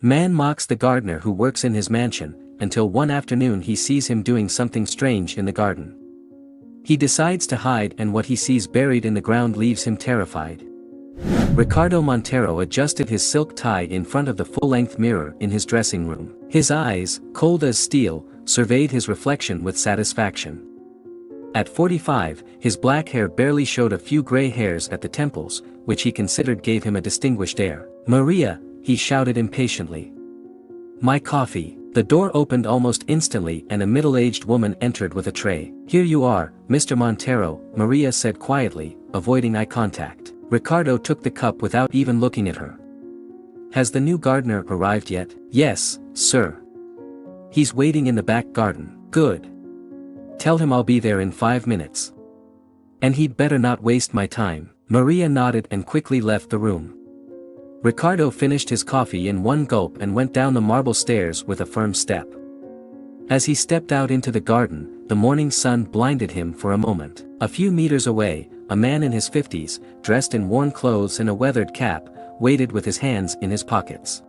Man mocks the gardener who works in his mansion, until one afternoon he sees him doing something strange in the garden. He decides to hide, and what he sees buried in the ground leaves him terrified. Ricardo Montero adjusted his silk tie in front of the full-length mirror in his dressing room. His eyes, cold as steel, surveyed his reflection with satisfaction. At 45, his black hair barely showed a few gray hairs at the temples, which he considered gave him a distinguished air. "Maria," he shouted impatiently. "My coffee." The door opened almost instantly and a middle-aged woman entered with a tray. "Here you are, Mr. Montero," Maria said quietly, avoiding eye contact. Ricardo took the cup without even looking at her. "Has the new gardener arrived yet?" "Yes, sir. He's waiting in the back garden." "Good. Tell him I'll be there in 5 minutes. And he'd better not waste my time." Maria nodded and quickly left the room. Ricardo finished his coffee in one gulp and went down the marble stairs with a firm step. As he stepped out into the garden, the morning sun blinded him for a moment. A few meters away, a man in his 50s, dressed in worn clothes and a weathered cap, waited with his hands in his pockets.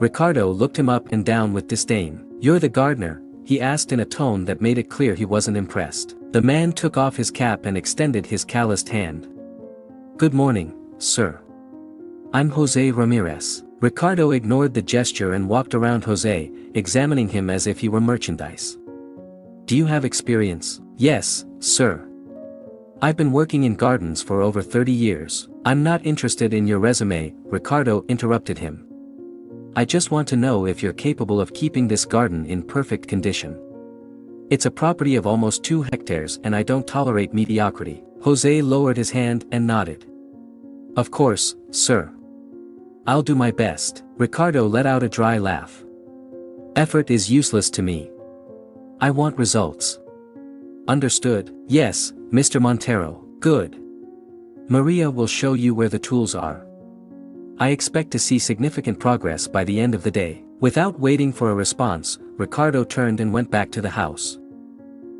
Ricardo looked him up and down with disdain. "You're the gardener?" he asked in a tone that made it clear he wasn't impressed. The man took off his cap and extended his calloused hand. "Good morning, sir. I'm Jose Ramirez." Ricardo ignored the gesture and walked around Jose, examining him as if he were merchandise. "Do you have experience?" "Yes, sir. I've been working in gardens for over 30 years. "I'm not interested in your resume," Ricardo interrupted him. "I just want to know if you're capable of keeping this garden in perfect condition. It's a property of almost 2 hectares and I don't tolerate mediocrity." Jose lowered his hand and nodded. "Of course, sir. I'll do my best." Ricardo let out a dry laugh. "Effort is useless to me. I want results." "Understood." "Yes, Mr. Montero." "Good. Maria will show you where the tools are. I expect to see significant progress by the end of the day." Without waiting for a response, Ricardo turned and went back to the house.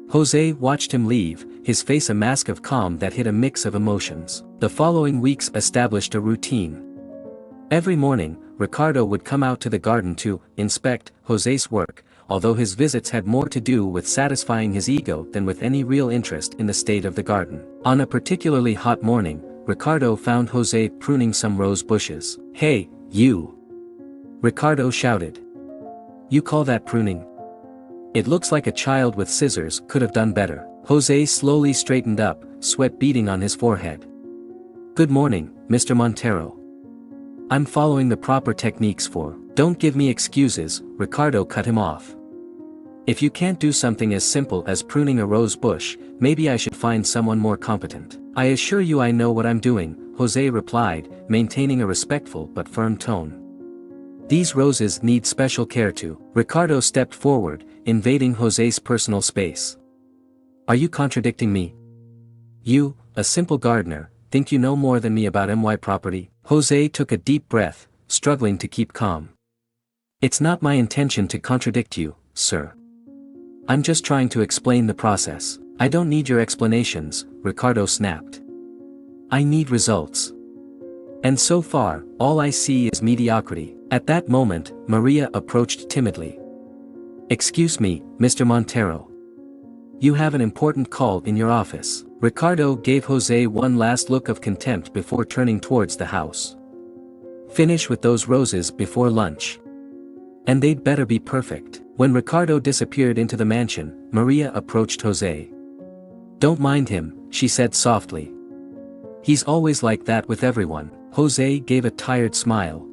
Jose watched him leave, his face a mask of calm that hid a mix of emotions. The following weeks established a routine. Every morning, Ricardo would come out to the garden to inspect Jose's work, although his visits had more to do with satisfying his ego than with any real interest in the state of the garden. On a particularly hot morning, Ricardo found Jose pruning some rose bushes. "Hey, you!" Ricardo shouted. "You call that pruning? It looks like a child with scissors could have done better." Jose slowly straightened up, sweat beading on his forehead. "Good morning, Mr. Montero. I'm following the proper techniques for." "Don't give me excuses," Ricardo cut him off. "If you can't do something as simple as pruning a rose bush, maybe I should find someone more competent." "I assure you I know what I'm doing," Jose replied, maintaining a respectful but firm tone. "These roses need special care too." Ricardo stepped forward, invading Jose's personal space. "Are you contradicting me? You, a simple gardener, think you know more than me about my property?" Jose took a deep breath, struggling to keep calm. "It's not my intention to contradict you, sir. I'm just trying to explain the process." "I don't need your explanations," Ricardo snapped. "I need results. And so far, all I see is mediocrity." At that moment, Maria approached timidly. "Excuse me, Mr. Montero. You have an important call in your office." Ricardo gave Jose one last look of contempt before turning towards the house. "Finish with those roses before lunch. And they'd better be perfect." When Ricardo disappeared into the mansion, Maria approached Jose. "Don't mind him," she said softly. "He's always like that with everyone." Jose gave a tired smile.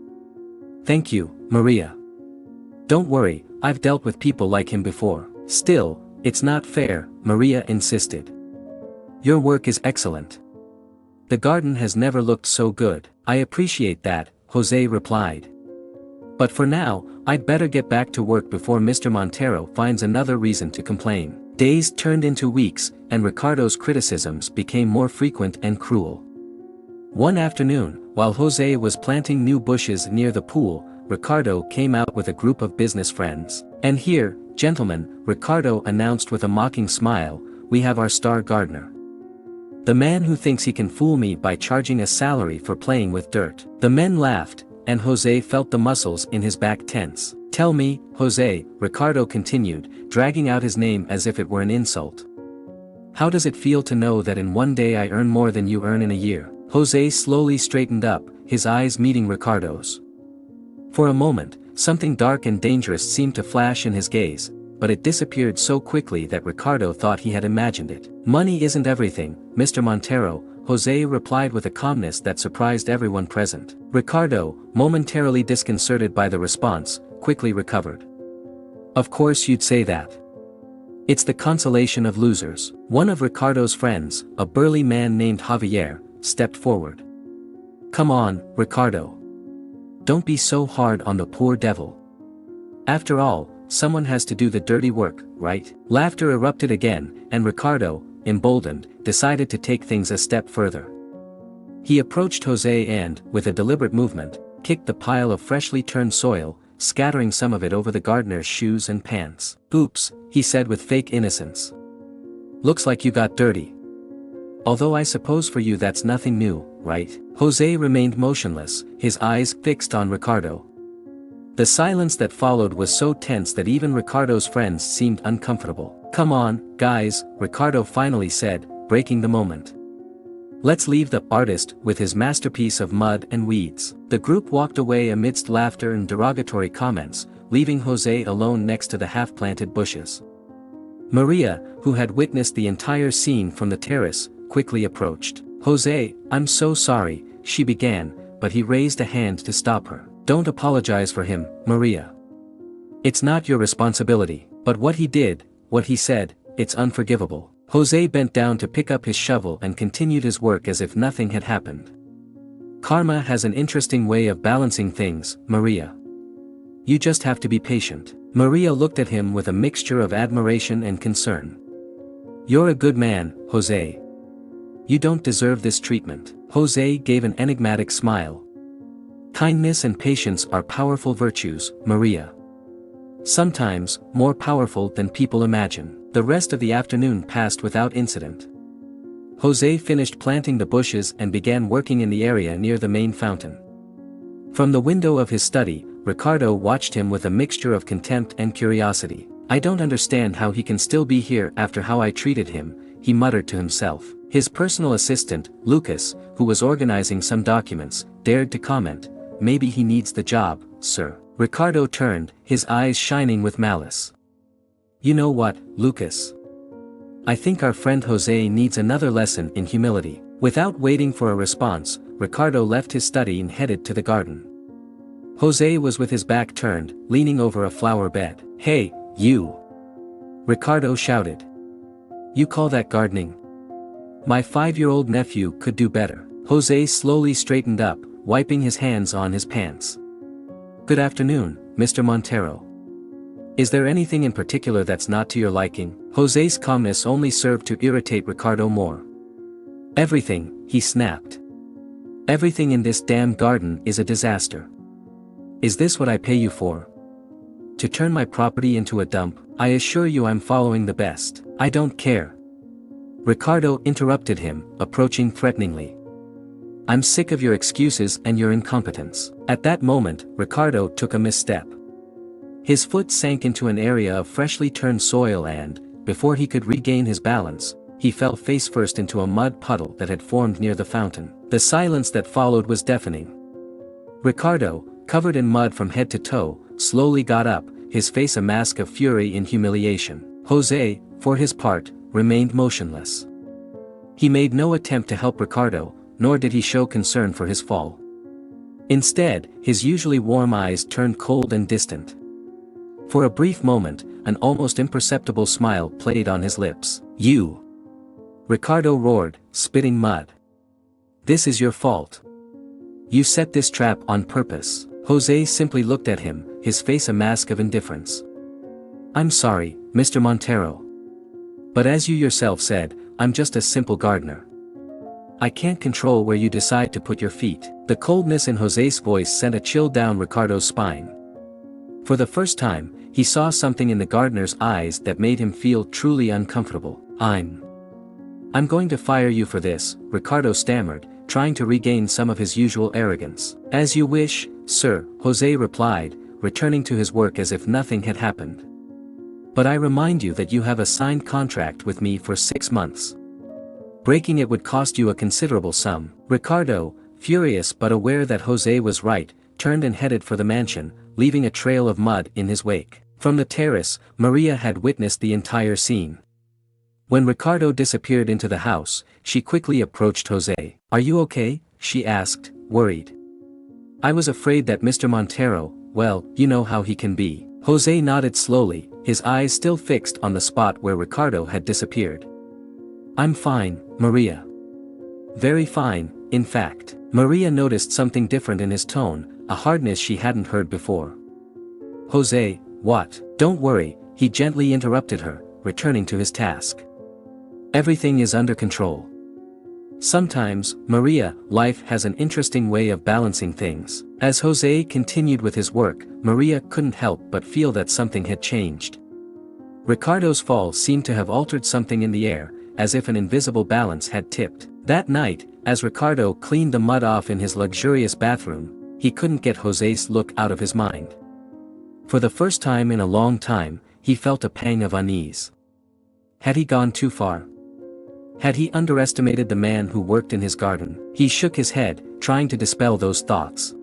"Thank you, Maria. Don't worry, I've dealt with people like him before." "Still, it's not fair," Maria insisted. "Your work is excellent. The garden has never looked so good." "I appreciate that," Jose replied. "But for now, I'd better get back to work before Mr. Montero finds another reason to complain." Days turned into weeks, and Ricardo's criticisms became more frequent and cruel. One afternoon, while Jose was planting new bushes near the pool, Ricardo came out with a group of business friends. "And here, gentlemen," Ricardo announced with a mocking smile, "we have our star gardener. The man who thinks he can fool me by charging a salary for playing with dirt." The men laughed, and Jose felt the muscles in his back tense. "Tell me, Jose," Ricardo continued, dragging out his name as if it were an insult. "How does it feel to know that in one day I earn more than you earn in a year?" Jose slowly straightened up, his eyes meeting Ricardo's. For a moment, something dark and dangerous seemed to flash in his gaze, but it disappeared so quickly that Ricardo thought he had imagined it. "Money isn't everything, Mr. Montero," Jose replied with a calmness that surprised everyone present. Ricardo, momentarily disconcerted by the response, quickly recovered. "Of course you'd say that. It's the consolation of losers." One of Ricardo's friends, a burly man named Javier, stepped forward. "Come on, Ricardo. Don't be so hard on the poor devil. After all, someone has to do the dirty work, right?" Laughter erupted again, and Ricardo, emboldened, decided to take things a step further. He approached Jose and, with a deliberate movement, kicked the pile of freshly turned soil, scattering some of it over the gardener's shoes and pants. "Oops," he said with fake innocence. "Looks like you got dirty. Although I suppose for you that's nothing new, right?" Jose remained motionless, his eyes fixed on Ricardo. The silence that followed was so tense that even Ricardo's friends seemed uncomfortable. "Come on, guys," Ricardo finally said, breaking the moment. "Let's leave the artist with his masterpiece of mud and weeds." The group walked away amidst laughter and derogatory comments, leaving Jose alone next to the half-planted bushes. Maria, who had witnessed the entire scene from the terrace, quickly approached. "Jose, I'm so sorry," she began, but he raised a hand to stop her. "Don't apologize for him, Maria. It's not your responsibility, but what he did, what he said, it's unforgivable." Jose bent down to pick up his shovel and continued his work as if nothing had happened. "Karma has an interesting way of balancing things, Maria. You just have to be patient." Maria looked at him with a mixture of admiration and concern. "You're a good man, Jose. You don't deserve this treatment." Jose gave an enigmatic smile. "Kindness and patience are powerful virtues, Maria. Sometimes, more powerful than people imagine." The rest of the afternoon passed without incident. Jose finished planting the bushes and began working in the area near the main fountain. From the window of his study, Ricardo watched him with a mixture of contempt and curiosity. "I don't understand how he can still be here after how I treated him," he muttered to himself. His personal assistant, Lucas, who was organizing some documents, dared to comment, "Maybe he needs the job, sir." Ricardo turned, his eyes shining with malice. "You know what, Lucas? I think our friend Jose needs another lesson in humility." Without waiting for a response, Ricardo left his study and headed to the garden. Jose was with his back turned, leaning over a flower bed. "Hey, you!" Ricardo shouted. "You call that gardening? My 5-year-old nephew could do better." Jose slowly straightened up, wiping his hands on his pants. "Good afternoon, Mr. Montero. Is there anything in particular that's not to your liking?" Jose's calmness only served to irritate Ricardo more. "Everything," he snapped. "Everything in this damn garden is a disaster. Is this what I pay you for? To turn my property into a dump? I assure you I'm following the best." "I don't care." Ricardo interrupted him, approaching threateningly. "I'm sick of your excuses and your incompetence." At that moment, Ricardo took a misstep. His foot sank into an area of freshly turned soil and, before he could regain his balance, he fell face-first into a mud puddle that had formed near the fountain. The silence that followed was deafening. Ricardo, covered in mud from head to toe, slowly got up, his face a mask of fury and humiliation. Jose, for his part, remained motionless. He made no attempt to help Ricardo, nor did he show concern for his fall. Instead, his usually warm eyes turned cold and distant. For a brief moment, an almost imperceptible smile played on his lips. "You!" Ricardo roared, spitting mud. "This is your fault. You set this trap on purpose." Jose simply looked at him, his face a mask of indifference. "I'm sorry, Mr. Montero. But as you yourself said, I'm just a simple gardener. I can't control where you decide to put your feet." The coldness in Jose's voice sent a chill down Ricardo's spine. For the first time, he saw something in the gardener's eyes that made him feel truly uncomfortable. I'm going to fire you for this," Ricardo stammered, trying to regain some of his usual arrogance. "As you wish," sir," Jose replied, returning to his work as if nothing had happened. "But I remind you that you have a signed contract with me for 6 months. Breaking it would cost you a considerable sum." Ricardo, furious but aware that Jose was right, turned and headed for the mansion, leaving a trail of mud in his wake. From the terrace, Maria had witnessed the entire scene. When Ricardo disappeared into the house, she quickly approached Jose. "Are you okay?" she asked, worried. "I was afraid that Mr. Montero, well, you know how he can be." Jose nodded slowly, his eyes still fixed on the spot where Ricardo had disappeared. "I'm fine, Maria. Very fine, in fact." Maria noticed something different in his tone, a hardness she hadn't heard before. "Jose, what?" "Don't worry," he gently interrupted her, returning to his task. "Everything is under control. Sometimes, Maria, life has an interesting way of balancing things." As Jose continued with his work, Maria couldn't help but feel that something had changed. Ricardo's fall seemed to have altered something in the air, as if an invisible balance had tipped. That night, as Ricardo cleaned the mud off in his luxurious bathroom, he couldn't get Jose's look out of his mind. For the first time in a long time, he felt a pang of unease. Had he gone too far? Had he underestimated the man who worked in his garden? He shook his head, trying to dispel those thoughts.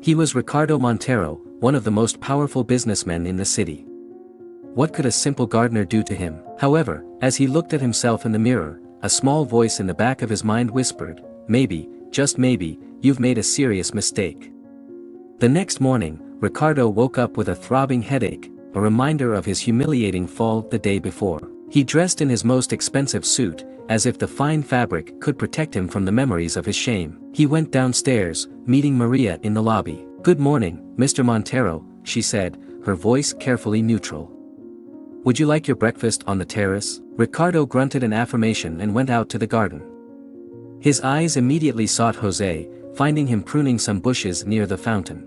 He was Ricardo Montero, one of the most powerful businessmen in the city. What could a simple gardener do to him? However, as he looked at himself in the mirror, a small voice in the back of his mind whispered, "Maybe, just maybe, you've made a serious mistake." The next morning, Ricardo woke up with a throbbing headache, a reminder of his humiliating fall the day before. He dressed in his most expensive suit, as if the fine fabric could protect him from the memories of his shame. He went downstairs, meeting Maria in the lobby. "Good morning, Mr. Montero," she said, her voice carefully neutral. "Would you like your breakfast on the terrace?" Ricardo grunted an affirmation and went out to the garden. His eyes immediately sought Jose, finding him pruning some bushes near the fountain.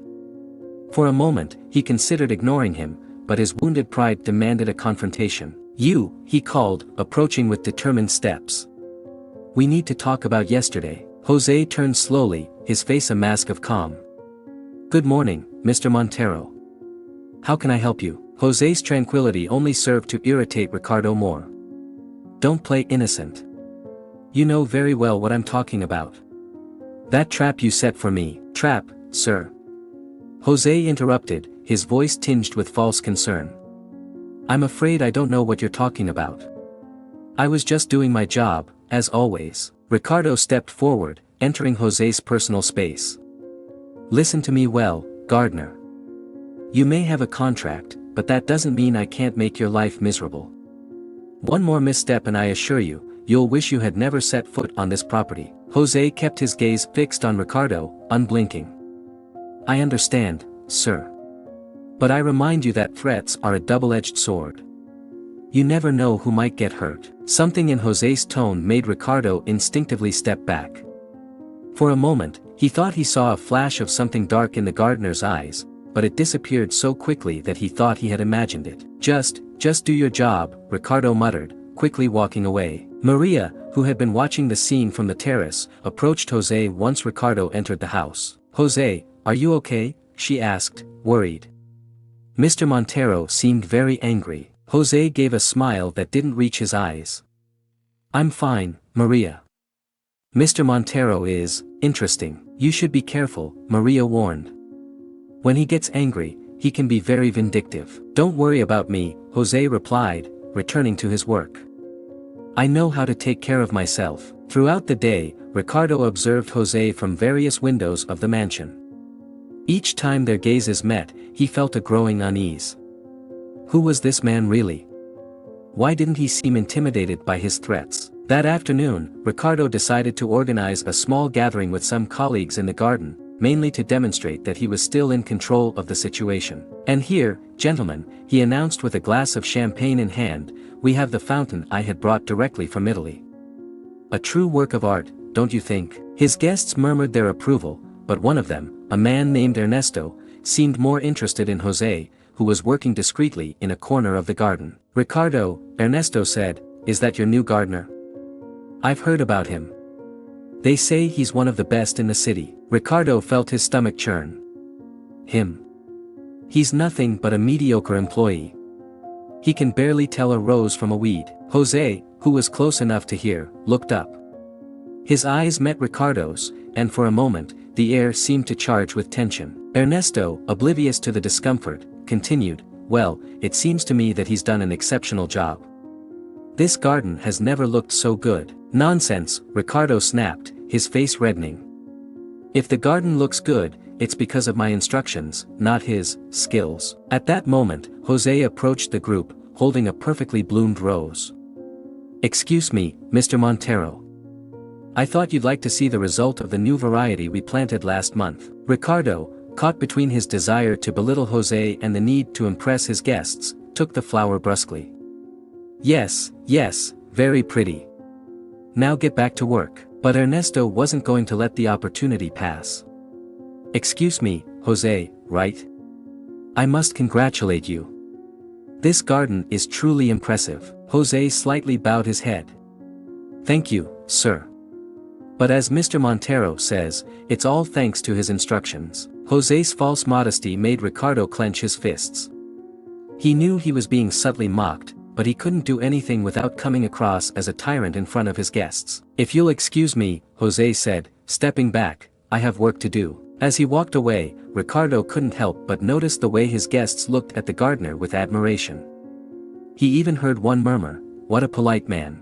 For a moment, he considered ignoring him, but his wounded pride demanded a confrontation. "You," he called, approaching with determined steps. "We need to talk about yesterday." Jose turned slowly, his face a mask of calm. "Good morning, Mr. Montero. How can I help you?" Jose's tranquility only served to irritate Ricardo more. "Don't play innocent. You know very well what I'm talking about. That trap you set for me." "Trap, sir?" Jose interrupted, his voice tinged with false concern. "I'm afraid I don't know what you're talking about. I was just doing my job, as always." Ricardo stepped forward, entering Jose's personal space. "Listen to me well, gardener. You may have a contract, but that doesn't mean I can't make your life miserable. One more misstep and I assure you, you'll wish you had never set foot on this property." Jose kept his gaze fixed on Ricardo, unblinking. "I understand, sir. But I remind you that threats are a double-edged sword. You never know who might get hurt." Something in Jose's tone made Ricardo instinctively step back. For a moment, he thought he saw a flash of something dark in the gardener's eyes, but it disappeared so quickly that he thought he had imagined it. Just do your job," Ricardo muttered, quickly walking away. Maria, who had been watching the scene from the terrace, approached Jose once Ricardo entered the house. "Jose, are you okay?" she asked, worried. Mr. Montero seemed very angry. Jose gave a smile that didn't reach his eyes. "I'm fine, Maria. Mr. Montero is interesting. You should be careful," Maria warned. "When he gets angry, he can be very vindictive." "Don't worry about me," Jose replied, returning to his work. "I know how to take care of myself." Throughout the day, Ricardo observed Jose from various windows of the mansion. Each time their gazes met, he felt a growing unease. Who was this man really? Why didn't he seem intimidated by his threats? That afternoon, Ricardo decided to organize a small gathering with some colleagues in the garden, mainly to demonstrate that he was still in control of the situation. "And here, gentlemen," he announced with a glass of champagne in hand, "we have the fountain I had brought directly from Italy. A true work of art, don't you think?" His guests murmured their approval, but one of them, a man named Ernesto, seemed more interested in Jose, who was working discreetly in a corner of the garden. "Ricardo," Ernesto said, "is that your new gardener? I've heard about him. They say he's one of the best in the city." Ricardo felt his stomach churn. Him. He's nothing but a mediocre employee. He can barely tell a rose from a weed. Jose, who was close enough to hear, looked up. His eyes met Ricardo's, and for a moment, the air seemed to charge with tension. Ernesto, oblivious to the discomfort, continued, "Well, it seems to me that he's done an exceptional job. This garden has never looked so good." "Nonsense," Ricardo snapped, his face reddening. "If the garden looks good, it's because of my instructions, not his skills." At that moment, Jose approached the group, holding a perfectly bloomed rose. "Excuse me, Mr. Montero. I thought you'd like to see the result of the new variety we planted last month." Ricardo, caught between his desire to belittle Jose and the need to impress his guests, took the flower brusquely. Yes, very pretty. Now get back to work." But Ernesto wasn't going to let the opportunity pass. "Excuse me, Jose, right? I must congratulate you. This garden is truly impressive." Jose slightly bowed his head. "Thank you, sir. But as Mr. Montero says, it's all thanks to his instructions." Jose's false modesty made Ricardo clench his fists. He knew he was being subtly mocked, but he couldn't do anything without coming across as a tyrant in front of his guests. "If you'll excuse me," Jose said, stepping back, "I have work to do." As he walked away, Ricardo couldn't help but notice the way his guests looked at the gardener with admiration. He even heard one murmur, "What a polite man.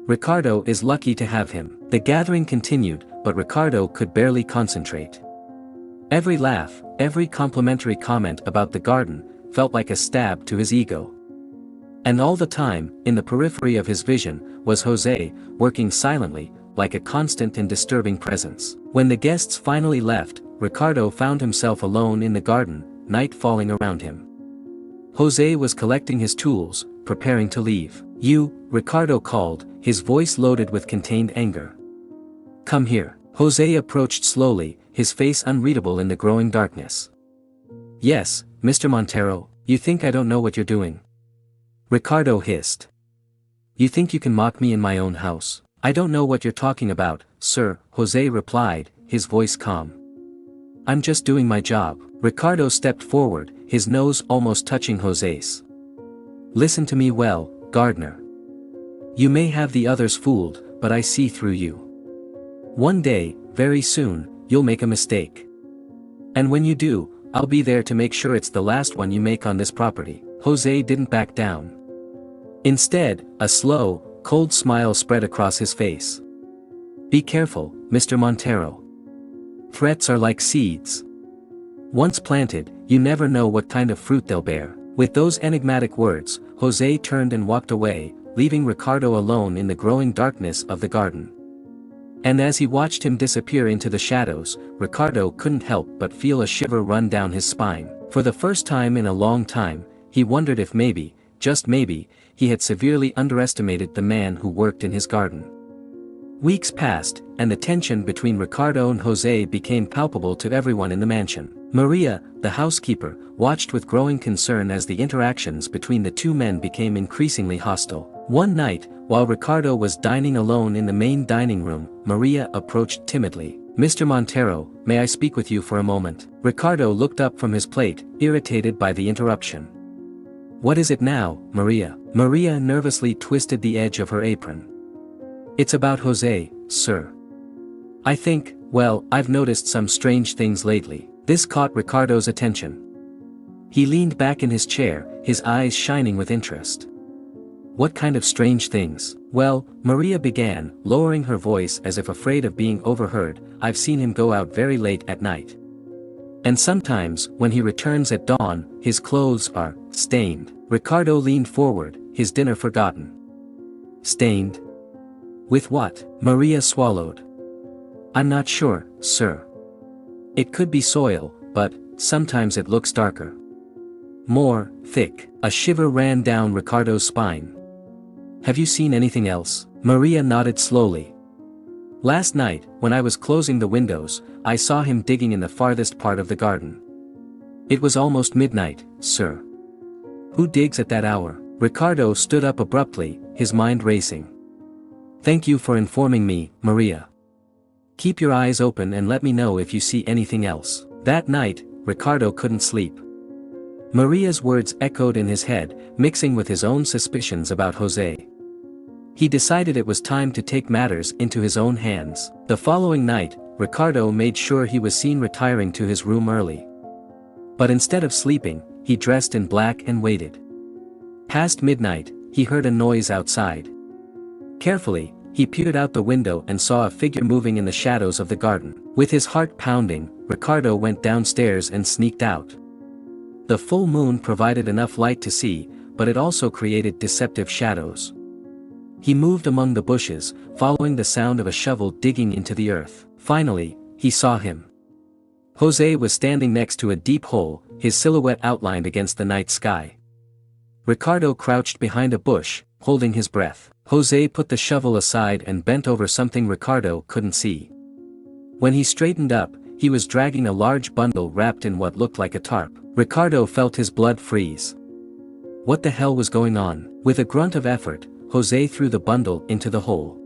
Ricardo is lucky to have him." The gathering continued, but Ricardo could barely concentrate. Every laugh, every complimentary comment about the garden, felt like a stab to his ego. And all the time, in the periphery of his vision, was Jose, working silently, like a constant and disturbing presence. When the guests finally left, Ricardo found himself alone in the garden, night falling around him. Jose was collecting his tools, preparing to leave. "You," Ricardo called, his voice loaded with contained anger. "Come here." Jose approached slowly, his face unreadable in the growing darkness. "Yes, Mr. Montero, you think I don't know what you're doing?" Ricardo hissed. "You think you can mock me in my own house?" "I don't know what you're talking about, sir," Jose replied, his voice calm. "I'm just doing my job." Ricardo stepped forward, his nose almost touching Jose's. "Listen to me well, gardener. You may have the others fooled, but I see through you. One day, very soon, you'll make a mistake. And when you do, I'll be there to make sure it's the last one you make on this property." Jose didn't back down. Instead, a slow, cold smile spread across his face. "Be careful, Mr. Montero. Threats are like seeds. Once planted, you never know what kind of fruit they'll bear." With those enigmatic words, Jose turned and walked away, leaving Ricardo alone in the growing darkness of the garden. And as he watched him disappear into the shadows, Ricardo couldn't help but feel a shiver run down his spine. For the first time in a long time, he wondered if maybe, just maybe, he had severely underestimated the man who worked in his garden. Weeks passed, and the tension between Ricardo and Jose became palpable to everyone in the mansion. Maria, the housekeeper, watched with growing concern as the interactions between the two men became increasingly hostile. One night, while Ricardo was dining alone in the main dining room, Maria approached timidly. "Mr. Montero, may I speak with you for a moment?" Ricardo looked up from his plate, irritated by the interruption. "What is it now, Maria?" Maria nervously twisted the edge of her apron. "It's about Jose, sir. I think, well, I've noticed some strange things lately." This caught Ricardo's attention. He leaned back in his chair, his eyes shining with interest. "What kind of strange things?" "Well," Maria began, lowering her voice as if afraid of being overheard, "I've seen him go out very late at night. And sometimes, when he returns at dawn, his clothes are stained." Ricardo leaned forward, his dinner forgotten. "Stained? With what?" Maria swallowed. "I'm not sure, sir. It could be soil, but sometimes it looks darker. More thick." A shiver ran down Ricardo's spine. "Have you seen anything else?" Maria nodded slowly. "Last night, when I was closing the windows, I saw him digging in the farthest part of the garden. It was almost midnight, sir." "Who digs at that hour?" Ricardo stood up abruptly, his mind racing. "Thank you for informing me, Maria. Keep your eyes open and let me know if you see anything else." That night, Ricardo couldn't sleep. Maria's words echoed in his head, mixing with his own suspicions about Jose. He decided it was time to take matters into his own hands. The following night, Ricardo made sure he was seen retiring to his room early. But instead of sleeping, he dressed in black and waited. Past midnight, he heard a noise outside. Carefully, he peered out the window and saw a figure moving in the shadows of the garden. With his heart pounding, Ricardo went downstairs and sneaked out. The full moon provided enough light to see, but it also created deceptive shadows. He moved among the bushes, following the sound of a shovel digging into the earth. Finally, he saw him. Jose was standing next to a deep hole, his silhouette outlined against the night sky. Ricardo crouched behind a bush, holding his breath. Jose put the shovel aside and bent over something Ricardo couldn't see. When he straightened up, he was dragging a large bundle wrapped in what looked like a tarp. Ricardo felt his blood freeze. What the hell was going on? With a grunt of effort, Jose threw the bundle into the hole.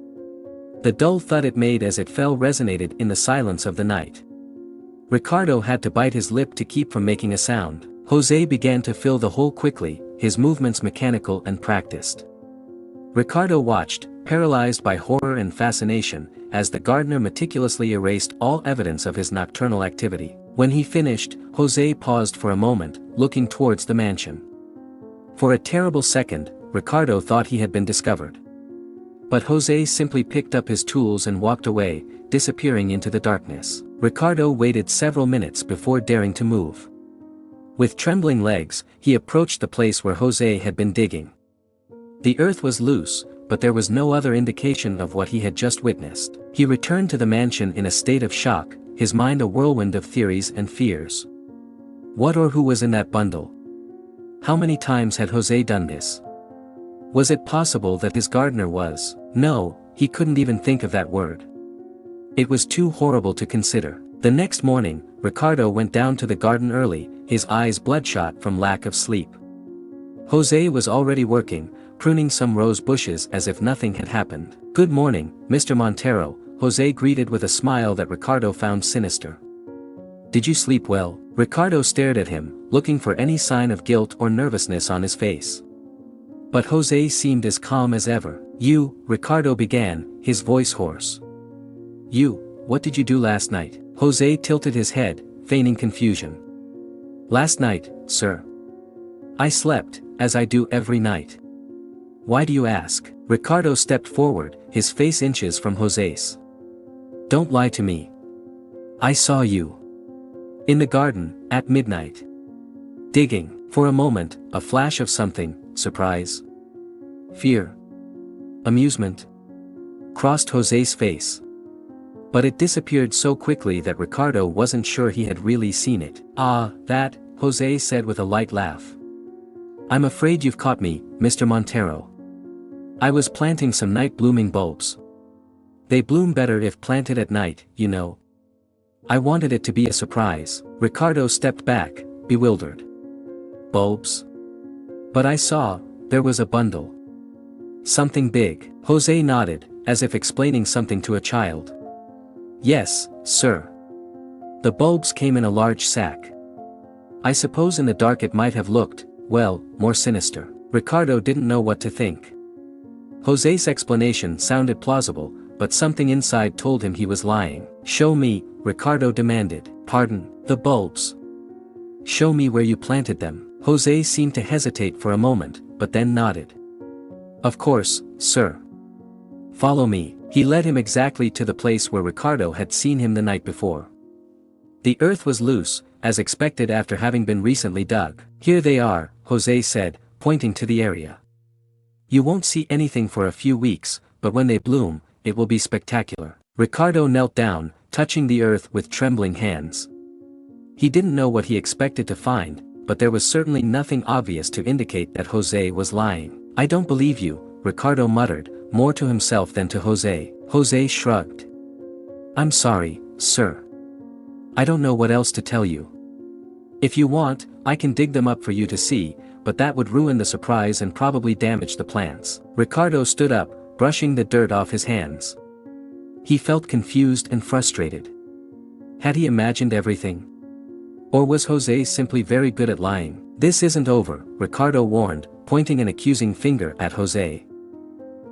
The dull thud it made as it fell resonated in the silence of the night. Ricardo had to bite his lip to keep from making a sound. Jose began to fill the hole quickly, his movements mechanical and practiced. Ricardo watched, paralyzed by horror and fascination, as the gardener meticulously erased all evidence of his nocturnal activity. When he finished, Jose paused for a moment, looking towards the mansion. For a terrible second, Ricardo thought he had been discovered. But Jose simply picked up his tools and walked away, disappearing into the darkness. Ricardo waited several minutes before daring to move. With trembling legs, he approached the place where Jose had been digging. The earth was loose, but there was no other indication of what he had just witnessed. He returned to the mansion in a state of shock, his mind a whirlwind of theories and fears. What or who was in that bundle? How many times had Jose done this? Was it possible that his gardener was? No, he couldn't even think of that word. It was too horrible to consider. The next morning, Ricardo went down to the garden early, his eyes bloodshot from lack of sleep. Jose was already working, pruning some rose bushes as if nothing had happened. "Good morning, Mr. Montero," Jose greeted with a smile that Ricardo found sinister. "Did you sleep well?" Ricardo stared at him, looking for any sign of guilt or nervousness on his face. But Jose seemed as calm as ever. "You," Ricardo began, his voice hoarse. "You, what did you do last night?" Jose tilted his head, feigning confusion. "Last night, sir. I slept, as I do every night." "Why do you ask?" Ricardo stepped forward, his face inches from Jose's. "Don't lie to me. I saw you. In the garden, at midnight. Digging." For a moment, a flash of something, surprise, fear, amusement, crossed Jose's face. But it disappeared so quickly that Ricardo wasn't sure he had really seen it. "Ah, that," Jose said with a light laugh. "I'm afraid you've caught me, Mr. Montero. I was planting some night-blooming bulbs. They bloom better if planted at night, you know. I wanted it to be a surprise." Ricardo stepped back, bewildered. "Bulbs? But I saw, there was a bundle. Something big." Jose nodded, as if explaining something to a child. "Yes, sir. The bulbs came in a large sack. I suppose in the dark it might have looked, well, more sinister." Ricardo didn't know what to think. Jose's explanation sounded plausible, but something inside told him he was lying. "Show me," Ricardo demanded. "Pardon, the bulbs. Show me where you planted them." Jose seemed to hesitate for a moment, but then nodded. "Of course, sir. Follow me." He led him exactly to the place where Ricardo had seen him the night before. The earth was loose, as expected after having been recently dug. "Here they are," Jose said, pointing to the area. "You won't see anything for a few weeks, but when they bloom, it will be spectacular." Ricardo knelt down, touching the earth with trembling hands. He didn't know what he expected to find, but there was certainly nothing obvious to indicate that Jose was lying. "I don't believe you," Ricardo muttered, more to himself than to Jose. Jose shrugged. "I'm sorry, sir. I don't know what else to tell you. If you want, I can dig them up for you to see, but that would ruin the surprise and probably damage the plants." Ricardo stood up, brushing the dirt off his hands. He felt confused and frustrated. Had he imagined everything? Or was Jose simply very good at lying? "This isn't over," Ricardo warned, pointing an accusing finger at Jose.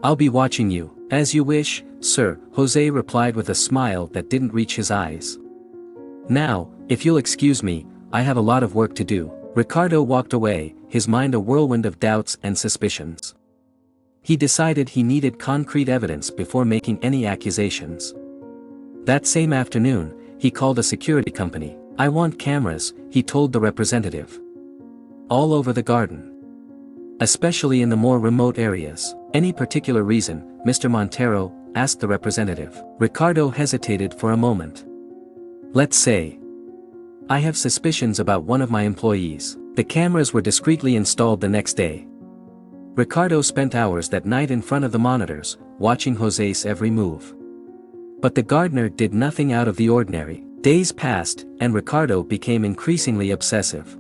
"I'll be watching you." "As you wish, sir," Jose replied with a smile that didn't reach his eyes. "Now, if you'll excuse me, I have a lot of work to do." Ricardo walked away, his mind a whirlwind of doubts and suspicions. He decided he needed concrete evidence before making any accusations. That same afternoon, he called a security company. "I want cameras," he told the representative. "All over the garden. Especially in the more remote areas." "Any particular reason, Mr. Montero?" asked the representative. Ricardo hesitated for a moment. "Let's say I have suspicions about one of my employees." The cameras were discreetly installed the next day. Ricardo spent hours that night in front of the monitors, watching Jose's every move. But the gardener did nothing out of the ordinary. Days passed, and Ricardo became increasingly obsessive.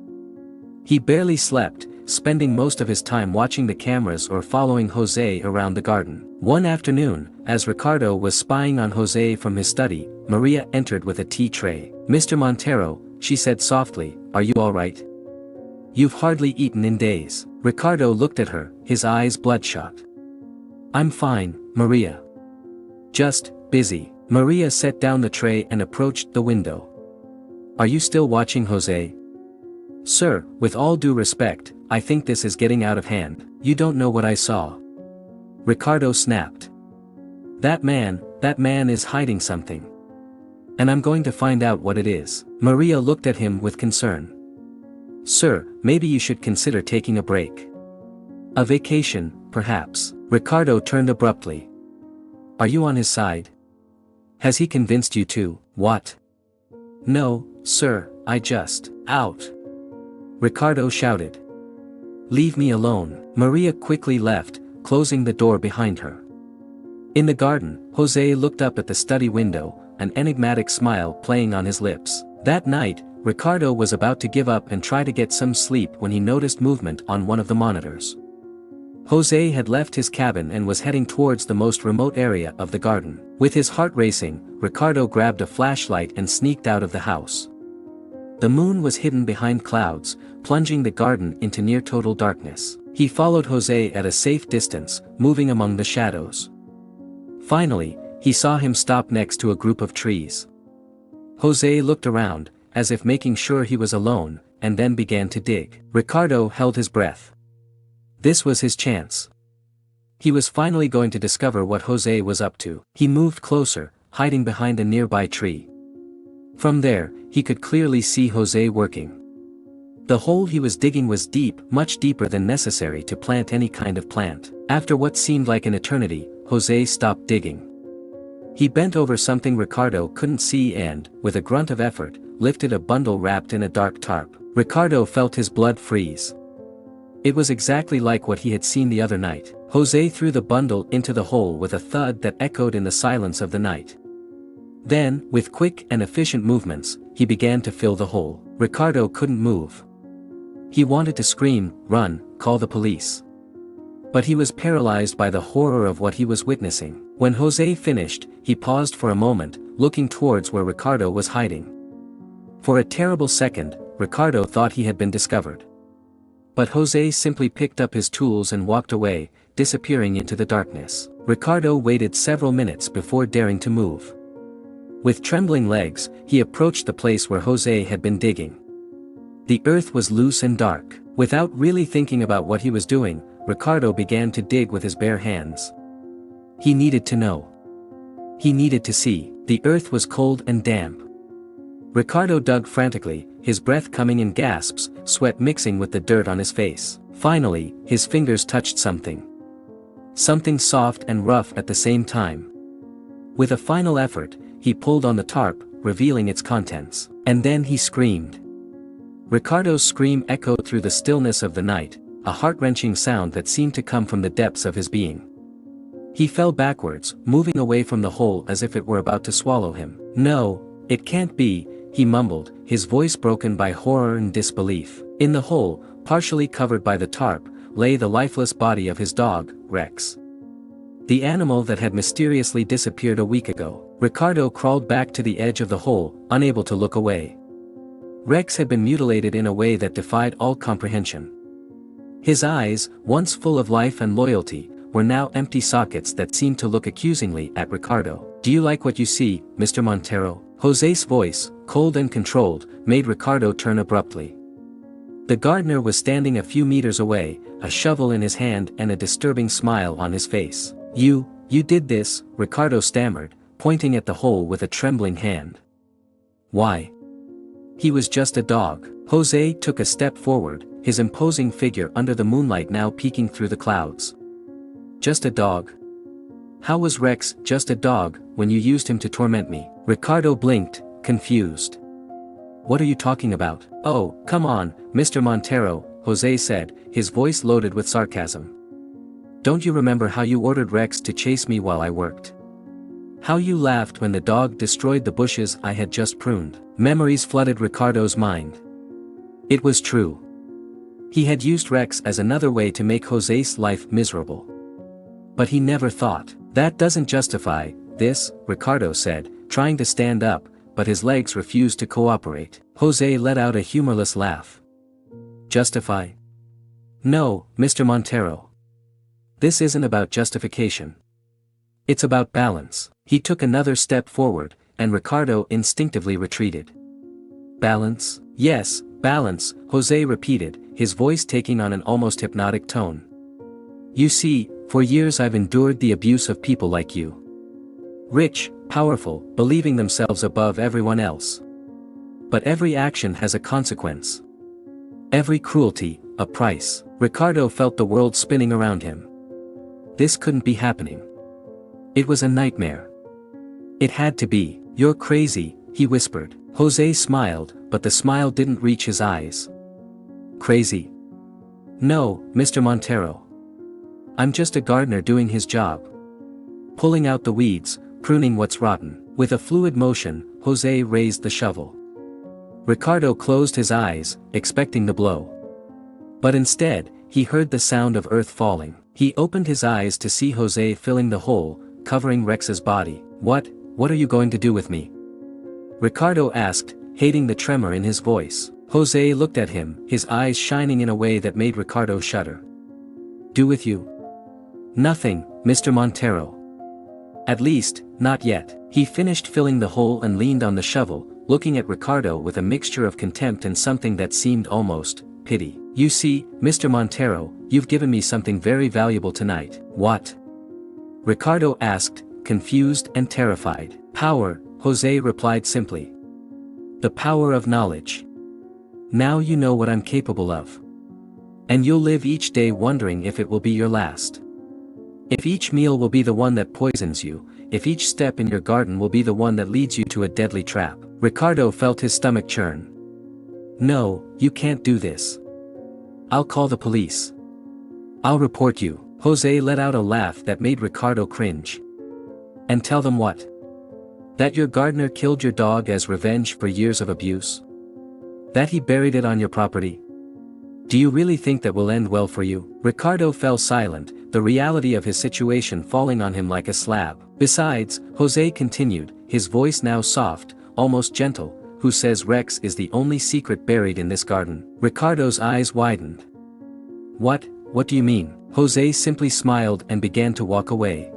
He barely slept, spending most of his time watching the cameras or following Jose around the garden. One afternoon, as Ricardo was spying on Jose from his study, Maria entered with a tea tray. "Mr. Montero," she said softly, "are you all right? You've hardly eaten in days." Ricardo looked at her, his eyes bloodshot. "I'm fine, Maria. Just busy." Maria set down the tray and approached the window. "Are you still watching Jose?" "Sir, with all due respect, I think this is getting out of hand." "You don't know what I saw," Ricardo snapped. That man is hiding something. And I'm going to find out what it is." Maria looked at him with concern. "Sir, maybe you should consider taking a break. A vacation, perhaps." Ricardo turned abruptly. "Are you on his side? Has he convinced you to, what?" "No, sir, I just, out," Ricardo shouted. "Leave me alone." Maria quickly left, closing the door behind her. In the garden, Jose looked up at the study window, an enigmatic smile playing on his lips. That night, Ricardo was about to give up and try to get some sleep when he noticed movement on one of the monitors. Jose had left his cabin and was heading towards the most remote area of the garden. With his heart racing, Ricardo grabbed a flashlight and sneaked out of the house. The moon was hidden behind clouds, plunging the garden into near total darkness. He followed Jose at a safe distance, moving among the shadows. Finally, he saw him stop next to a group of trees. Jose looked around, as if making sure he was alone, and then began to dig. Ricardo held his breath. This was his chance. He was finally going to discover what Jose was up to. He moved closer, hiding behind a nearby tree. From there, he could clearly see Jose working. The hole he was digging was deep, much deeper than necessary to plant any kind of plant. After what seemed like an eternity, Jose stopped digging. He bent over something Ricardo couldn't see and, with a grunt of effort, lifted a bundle wrapped in a dark tarp. Ricardo felt his blood freeze. It was exactly like what he had seen the other night. Jose threw the bundle into the hole with a thud that echoed in the silence of the night. Then, with quick and efficient movements, he began to fill the hole. Ricardo couldn't move. He wanted to scream, run, call the police. But he was paralyzed by the horror of what he was witnessing. When Jose finished, he paused for a moment, looking towards where Ricardo was hiding. For a terrible second, Ricardo thought he had been discovered. But Jose simply picked up his tools and walked away, disappearing into the darkness. Ricardo waited several minutes before daring to move. With trembling legs, he approached the place where Jose had been digging. The earth was loose and dark. Without really thinking about what he was doing, Ricardo began to dig with his bare hands. He needed to know. He needed to see. The earth was cold and damp. Ricardo dug frantically, his breath coming in gasps, sweat mixing with the dirt on his face. Finally, his fingers touched something. Something soft and rough at the same time. With a final effort, he pulled on the tarp, revealing its contents. And then he screamed. Ricardo's scream echoed through the stillness of the night, a heart-wrenching sound that seemed to come from the depths of his being. He fell backwards, moving away from the hole as if it were about to swallow him. "No, it can't be," he mumbled, his voice broken by horror and disbelief. In the hole, partially covered by the tarp, lay the lifeless body of his dog, Rex. The animal that had mysteriously disappeared a week ago. Ricardo crawled back to the edge of the hole, unable to look away. Rex had been mutilated in a way that defied all comprehension. His eyes, once full of life and loyalty, were now empty sockets that seemed to look accusingly at Ricardo. "Do you like what you see, Mr. Montero?" Jose's voice, cold and controlled, made Ricardo turn abruptly. The gardener was standing a few meters away, a shovel in his hand and a disturbing smile on his face. You did this," Ricardo stammered, pointing at the hole with a trembling hand. "Why? He was just a dog." Jose took a step forward, his imposing figure under the moonlight now peeking through the clouds. "Just a dog? How was Rex just a dog when you used him to torment me?" Ricardo blinked, confused. "What are you talking about?" "Oh, come on, Mr. Montero," Jose said, his voice loaded with sarcasm. "Don't you remember how you ordered Rex to chase me while I worked? How you laughed when the dog destroyed the bushes I had just pruned?" Memories flooded Ricardo's mind. It was true. He had used Rex as another way to make Jose's life miserable. But he never thought, "That doesn't justify this," Ricardo said, trying to stand up, but his legs refused to cooperate. Jose let out a humorless laugh. "Justify? No, Mr. Montero. This isn't about justification. It's about balance." He took another step forward, and Ricardo instinctively retreated. "Balance? Yes, balance," Jose repeated, his voice taking on an almost hypnotic tone. "You see, for years I've endured the abuse of people like you. Rich, powerful, believing themselves above everyone else. But every action has a consequence. Every cruelty, a price." Ricardo felt the world spinning around him. This couldn't be happening. It was a nightmare. It had to be. "You're crazy," he whispered. Jose smiled, but the smile didn't reach his eyes. "Crazy? No, Mr. Montero. I'm just a gardener doing his job. Pulling out the weeds, pruning what's rotten." With a fluid motion, Jose raised the shovel. Ricardo closed his eyes, expecting the blow. But instead, he heard the sound of earth falling. He opened his eyes to see Jose filling the hole, covering Rex's body. What are you going to do with me?" Ricardo asked, hating the tremor in his voice. Jose looked at him, his eyes shining in a way that made Ricardo shudder. "Do with you? Nothing, Mr. Montero. At least, not yet." He finished filling the hole and leaned on the shovel, looking at Ricardo with a mixture of contempt and something that seemed almost pity. "You see, Mr. Montero, you've given me something very valuable tonight." "What?" Ricardo asked, confused and terrified. "Power," Jose replied simply. "The power of knowledge. Now you know what I'm capable of. And you'll live each day wondering if it will be your last. If each meal will be the one that poisons you, if each step in your garden will be the one that leads you to a deadly trap." Ricardo felt his stomach churn. "No, you can't do this. I'll call the police. I'll report you." Jose let out a laugh that made Ricardo cringe. "And tell them what? That your gardener killed your dog as revenge for years of abuse? That he buried it on your property? Do you really think that will end well for you?" Ricardo fell silent, the reality of his situation falling on him like a slab. "Besides," Jose continued, his voice now soft, almost gentle, "who says Rex is the only secret buried in this garden?" Ricardo's eyes widened. What do you mean?" Jose simply smiled and began to walk away.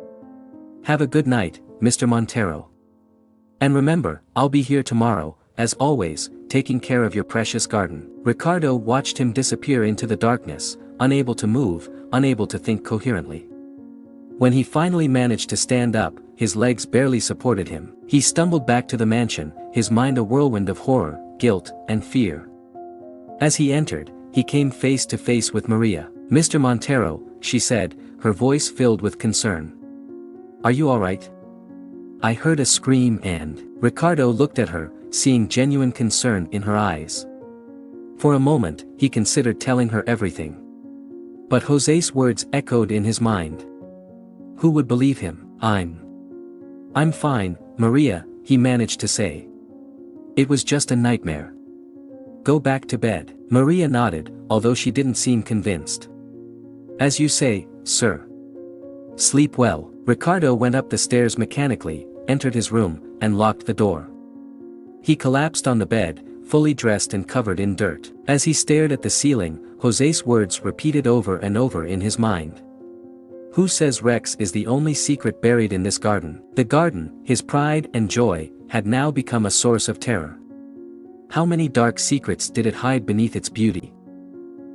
"Have a good night, Mr. Montero. And remember, I'll be here tomorrow, as always, taking care of your precious garden." Ricardo watched him disappear into the darkness, unable to move, unable to think coherently. When he finally managed to stand up, his legs barely supported him. He stumbled back to the mansion, his mind a whirlwind of horror, guilt, and fear. As he entered, he came face to face with Maria. "Mr. Montero," she said, her voice filled with concern. "Are you all right?" "I heard a scream and..." Ricardo looked at her, seeing genuine concern in her eyes. For a moment, he considered telling her everything. But Jose's words echoed in his mind. Who would believe him? I'm fine, Maria," he managed to say. "It was just a nightmare. Go back to bed." Maria nodded, although she didn't seem convinced. "As you say, sir. Sleep well." Ricardo went up the stairs mechanically, entered his room, and locked the door. He collapsed on the bed, fully dressed and covered in dirt. As he stared at the ceiling, Jose's words repeated over and over in his mind. Who says Rex is the only secret buried in this garden? The garden, his pride and joy, had now become a source of terror. How many dark secrets did it hide beneath its beauty?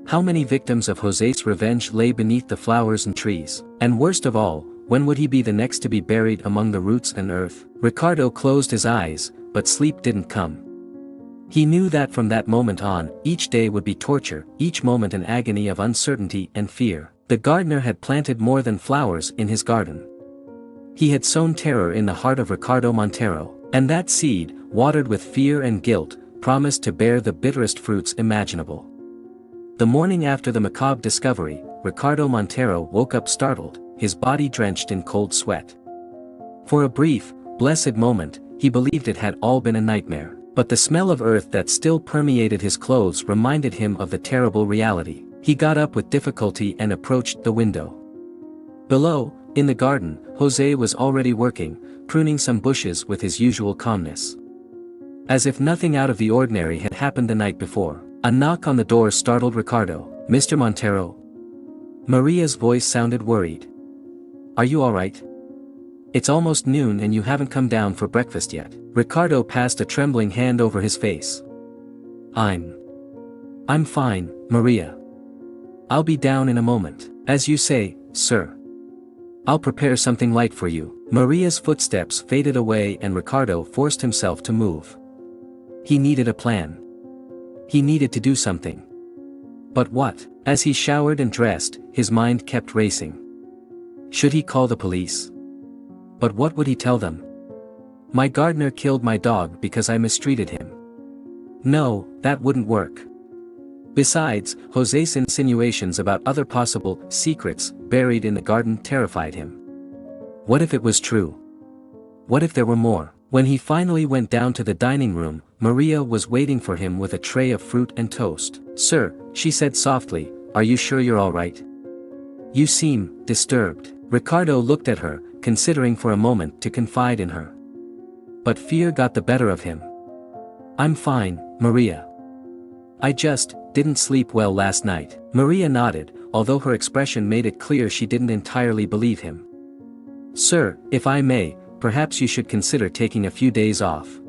How many victims of Jose's revenge lay beneath the flowers and trees? And worst of all, when would he be the next to be buried among the roots and earth? Ricardo closed his eyes, but sleep didn't come. He knew that from that moment on, each day would be torture, each moment an agony of uncertainty and fear. The gardener had planted more than flowers in his garden. He had sown terror in the heart of Ricardo Montero, and that seed, watered with fear and guilt, promised to bear the bitterest fruits imaginable. The morning after the macabre discovery, Ricardo Montero woke up startled, his body drenched in cold sweat. For a brief, blessed moment, he believed it had all been a nightmare, but the smell of earth that still permeated his clothes reminded him of the terrible reality. He got up with difficulty and approached the window. Below, in the garden, Jose was already working, pruning some bushes with his usual calmness. As if nothing out of the ordinary had happened the night before, a knock on the door startled Ricardo. "Mr. Montero?" Maria's voice sounded worried. "Are you all right? It's almost noon and you haven't come down for breakfast yet." Ricardo passed a trembling hand over his face. I'm fine, Maria. I'll be down in a moment." "As you say, sir. I'll prepare something light for you." Maria's footsteps faded away and Ricardo forced himself to move. He needed a plan. He needed to do something. But what? As he showered and dressed, his mind kept racing. Should he call the police? But what would he tell them? "My gardener killed my dog because I mistreated him." No, that wouldn't work. Besides, Jose's insinuations about other possible secrets buried in the garden terrified him. What if it was true? What if there were more? When he finally went down to the dining room, Maria was waiting for him with a tray of fruit and toast. "Sir," she said softly, "are you sure you're all right? You seem disturbed." Ricardo looked at her, considering for a moment to confide in her. But fear got the better of him. "I'm fine, Maria. I just didn't sleep well last night." Maria nodded, although her expression made it clear she didn't entirely believe him. "Sir, if I may, perhaps you should consider taking a few days off.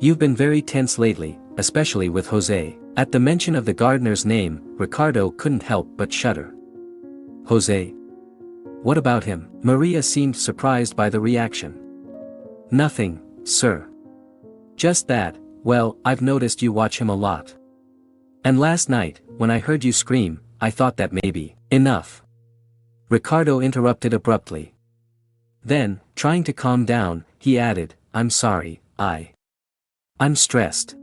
You've been very tense lately, especially with Jose." At the mention of the gardener's name, Ricardo couldn't help but shudder. "Jose? What about him?" Maria seemed surprised by the reaction. "Nothing, sir. Just that, well, I've noticed you watch him a lot. And last night, when I heard you scream, I thought that maybe." "Enough." Ricardo interrupted abruptly. Then, trying to calm down, he added, "I'm sorry, I'm stressed."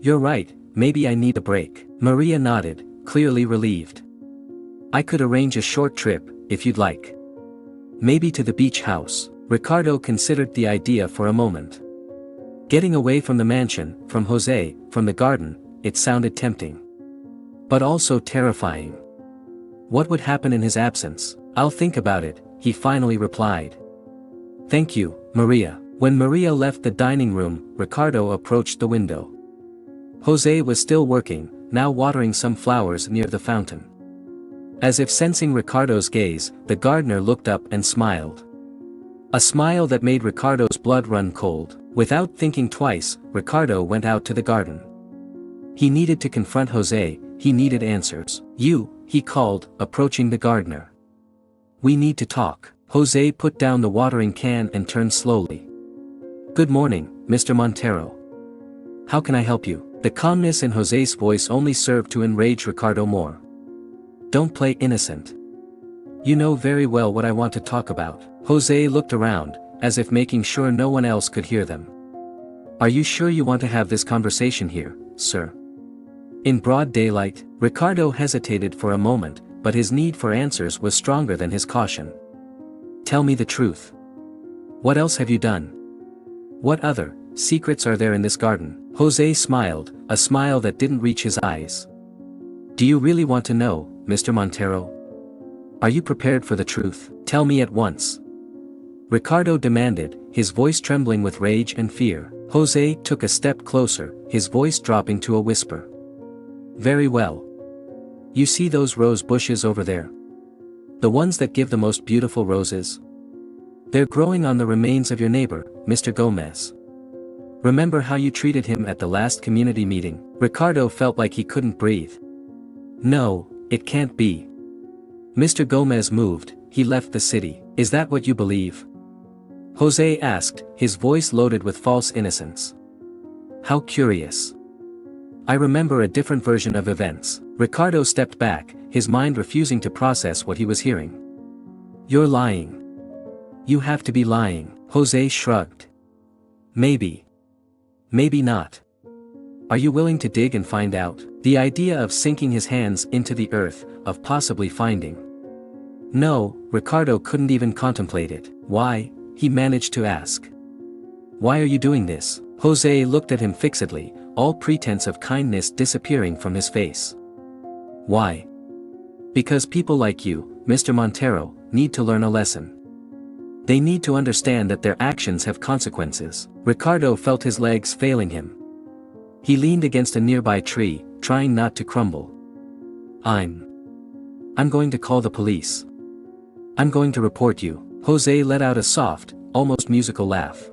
"You're right, maybe I need a break." Maria nodded, clearly relieved. "I could arrange a short trip, if you'd like. Maybe to the beach house." Ricardo considered the idea for a moment. Getting away from the mansion, from Jose, from the garden, it sounded tempting. But also terrifying. What would happen in his absence? "I'll think about it," he finally replied. "Thank you, Maria." When Maria left the dining room, Ricardo approached the window. Jose was still working, now watering some flowers near the fountain. As if sensing Ricardo's gaze, the gardener looked up and smiled. A smile that made Ricardo's blood run cold. Without thinking twice, Ricardo went out to the garden. He needed to confront Jose, he needed answers. "You," he called, approaching the gardener. "We need to talk." Jose put down the watering can and turned slowly. "Good morning, Mr. Montero. How can I help you?" The calmness in Jose's voice only served to enrage Ricardo more. "Don't play innocent. You know very well what I want to talk about." Jose looked around, as if making sure no one else could hear them. "Are you sure you want to have this conversation here, sir? In broad daylight?" Ricardo hesitated for a moment, but his need for answers was stronger than his caution. "Tell me the truth. What else have you done? What other secrets are there in this garden?" Jose smiled, a smile that didn't reach his eyes. "Do you really want to know, Mr. Montero? Are you prepared for the truth? Tell me at once." Ricardo demanded, his voice trembling with rage and fear. Jose took a step closer, his voice dropping to a whisper. Very well. You see those rose bushes over there? The ones that give the most beautiful roses? They're growing on the remains of your neighbor, Mr. Gomez. Remember how you treated him at the last community meeting? Ricardo felt like he couldn't breathe. No, it can't be. Mr. Gomez moved, he left the city. Is that what you believe? Jose asked, his voice loaded with false innocence. How curious. I remember a different version of events. Ricardo stepped back, his mind refusing to process what he was hearing. You're lying. You have to be lying. Jose shrugged. Maybe. Maybe not. Are you willing to dig and find out? The idea of sinking his hands into the earth, of possibly finding. No, Ricardo couldn't even contemplate it. Why? He managed to ask. Why are you doing this? Jose looked at him fixedly, all pretense of kindness disappearing from his face. Why? Because people like you, Mr. Montero, need to learn a lesson. They need to understand that their actions have consequences. Ricardo felt his legs failing him. He leaned against a nearby tree, trying not to crumble. I'm going to call the police. I'm going to report you. Jose let out a soft, almost musical laugh.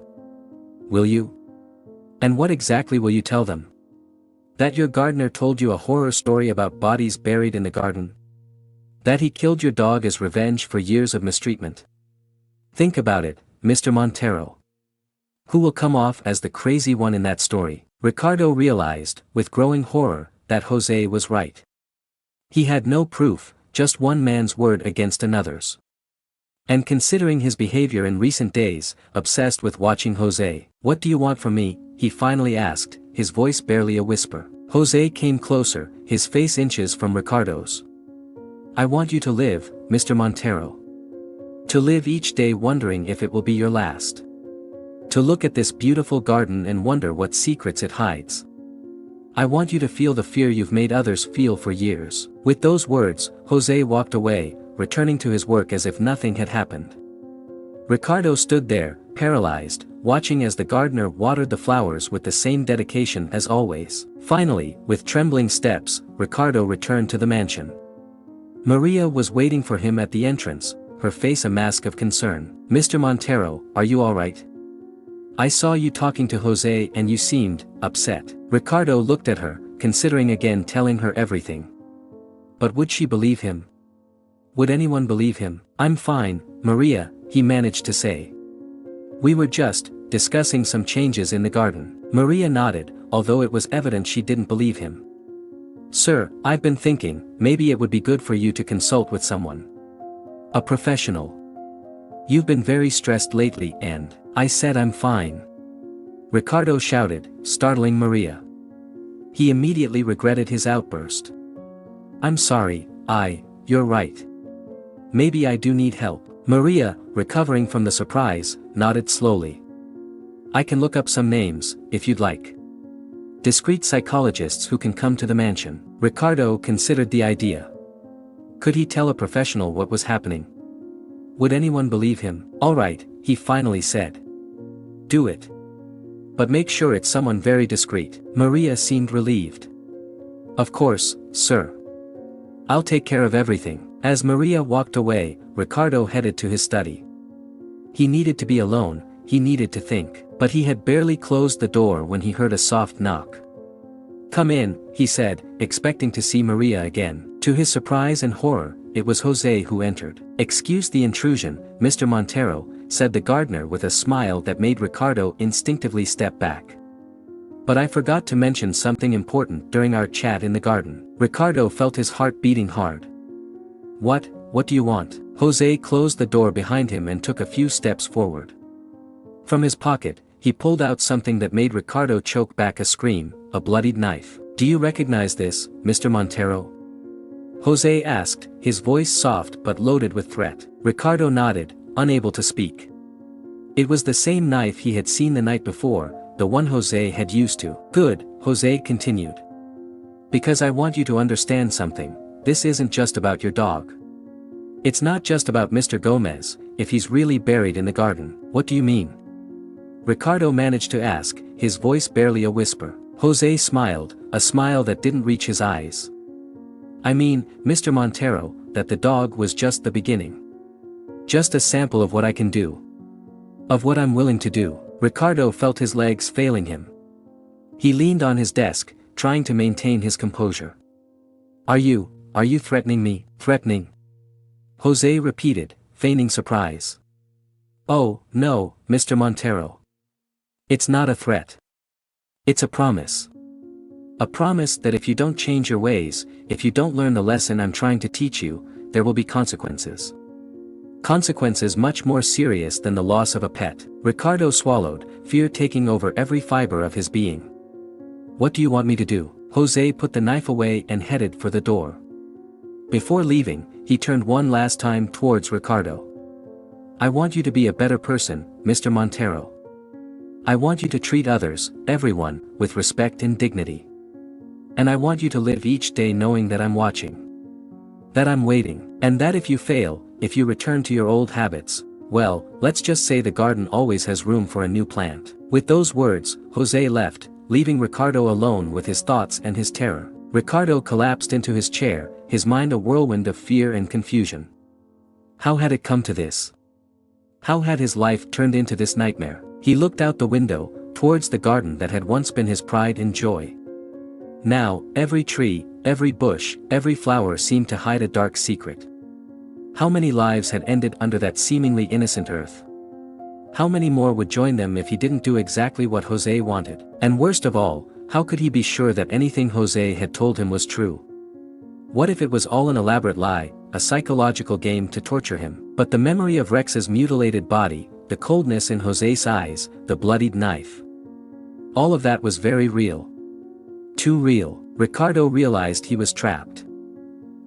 Will you? And what exactly will you tell them? That your gardener told you a horror story about bodies buried in the garden? That he killed your dog as revenge for years of mistreatment? Think about it, Mr. Montero. Who will come off as the crazy one in that story? Ricardo realized, with growing horror, that Jose was right. He had no proof, just one man's word against another's. And considering his behavior in recent days, obsessed with watching Jose, what do you want from me? He finally asked, his voice barely a whisper. Jose came closer, his face inches from Ricardo's. I want you to live, Mr. Montero. To live each day wondering if it will be your last. To look at this beautiful garden and wonder what secrets it hides. I want you to feel the fear you've made others feel for years. With those words, Jose walked away, returning to his work as if nothing had happened. Ricardo stood there, paralyzed, watching as the gardener watered the flowers with the same dedication as always. Finally, with trembling steps, Ricardo returned to the mansion. Maria was waiting for him at the entrance, her face a mask of concern. Mr. Montero, are you all right? I saw you talking to Jose and you seemed upset. Ricardo looked at her, considering again telling her everything. But would she believe him? Would anyone believe him? I'm fine, Maria, he managed to say. We were just discussing some changes in the garden. Maria nodded, although it was evident she didn't believe him. Sir, I've been thinking, maybe it would be good for you to consult with someone. A professional. You've been very stressed lately and, I said I'm fine. Ricardo shouted, startling Maria. He immediately regretted his outburst. I'm sorry, you're right. Maybe I do need help. Maria, recovering from the surprise, nodded slowly. I can look up some names, if you'd like. Discreet psychologists who can come to the mansion. Ricardo considered the idea. Could he tell a professional what was happening? Would anyone believe him? All right, he finally said. Do it. But make sure it's someone very discreet. Maria seemed relieved. Of course, sir. I'll take care of everything. As Maria walked away, Ricardo headed to his study. He needed to be alone, he needed to think, but he had barely closed the door when he heard a soft knock. Come in, he said, expecting to see Maria again. To his surprise and horror, it was Jose who entered. Excuse the intrusion, Mr. Montero, said the gardener with a smile that made Ricardo instinctively step back. But I forgot to mention something important during our chat in the garden. Ricardo felt his heart beating hard. What do you want? Jose closed the door behind him and took a few steps forward. From his pocket, he pulled out something that made Ricardo choke back a scream, a bloodied knife. Do you recognize this, Mr. Montero? Jose asked, his voice soft but loaded with threat. Ricardo nodded, unable to speak. It was the same knife he had seen the night before, the one Jose had used to. Good, Jose continued. Because I want you to understand something, this isn't just about your dog. It's not just about Mr. Gomez, if he's really buried in the garden. What do you mean? Ricardo managed to ask, his voice barely a whisper. Jose smiled, a smile that didn't reach his eyes. I mean, Mr. Montero, that the dog was just the beginning. Just a sample of what I can do. Of what I'm willing to do. Ricardo felt his legs failing him. He leaned on his desk, trying to maintain his composure. Are you threatening me? Threatening? Jose repeated, feigning surprise. Oh, no, Mr. Montero. It's not a threat. It's a promise. A promise that if you don't change your ways, if you don't learn the lesson I'm trying to teach you, there will be consequences. Consequences much more serious than the loss of a pet. Ricardo swallowed, fear taking over every fiber of his being. What do you want me to do? Jose put the knife away and headed for the door. Before leaving, he turned one last time towards Ricardo. I want you to be a better person, Mr. Montero. I want you to treat others, everyone, with respect and dignity. And I want you to live each day knowing that I'm watching. That I'm waiting. And that if you fail, if you return to your old habits, well, let's just say the garden always has room for a new plant. With those words, Jose left, leaving Ricardo alone with his thoughts and his terror. Ricardo collapsed into his chair, his mind a whirlwind of fear and confusion. How had it come to this? How had his life turned into this nightmare? He looked out the window, towards the garden that had once been his pride and joy. Now, every tree, every bush, every flower seemed to hide a dark secret. How many lives had ended under that seemingly innocent earth? How many more would join them if he didn't do exactly what Jose wanted? And worst of all, how could he be sure that anything Jose had told him was true? What if it was all an elaborate lie, a psychological game to torture him? But the memory of Rex's mutilated body, the coldness in Jose's eyes, the bloodied knife. All of that was very real. Too real. Ricardo realized he was trapped.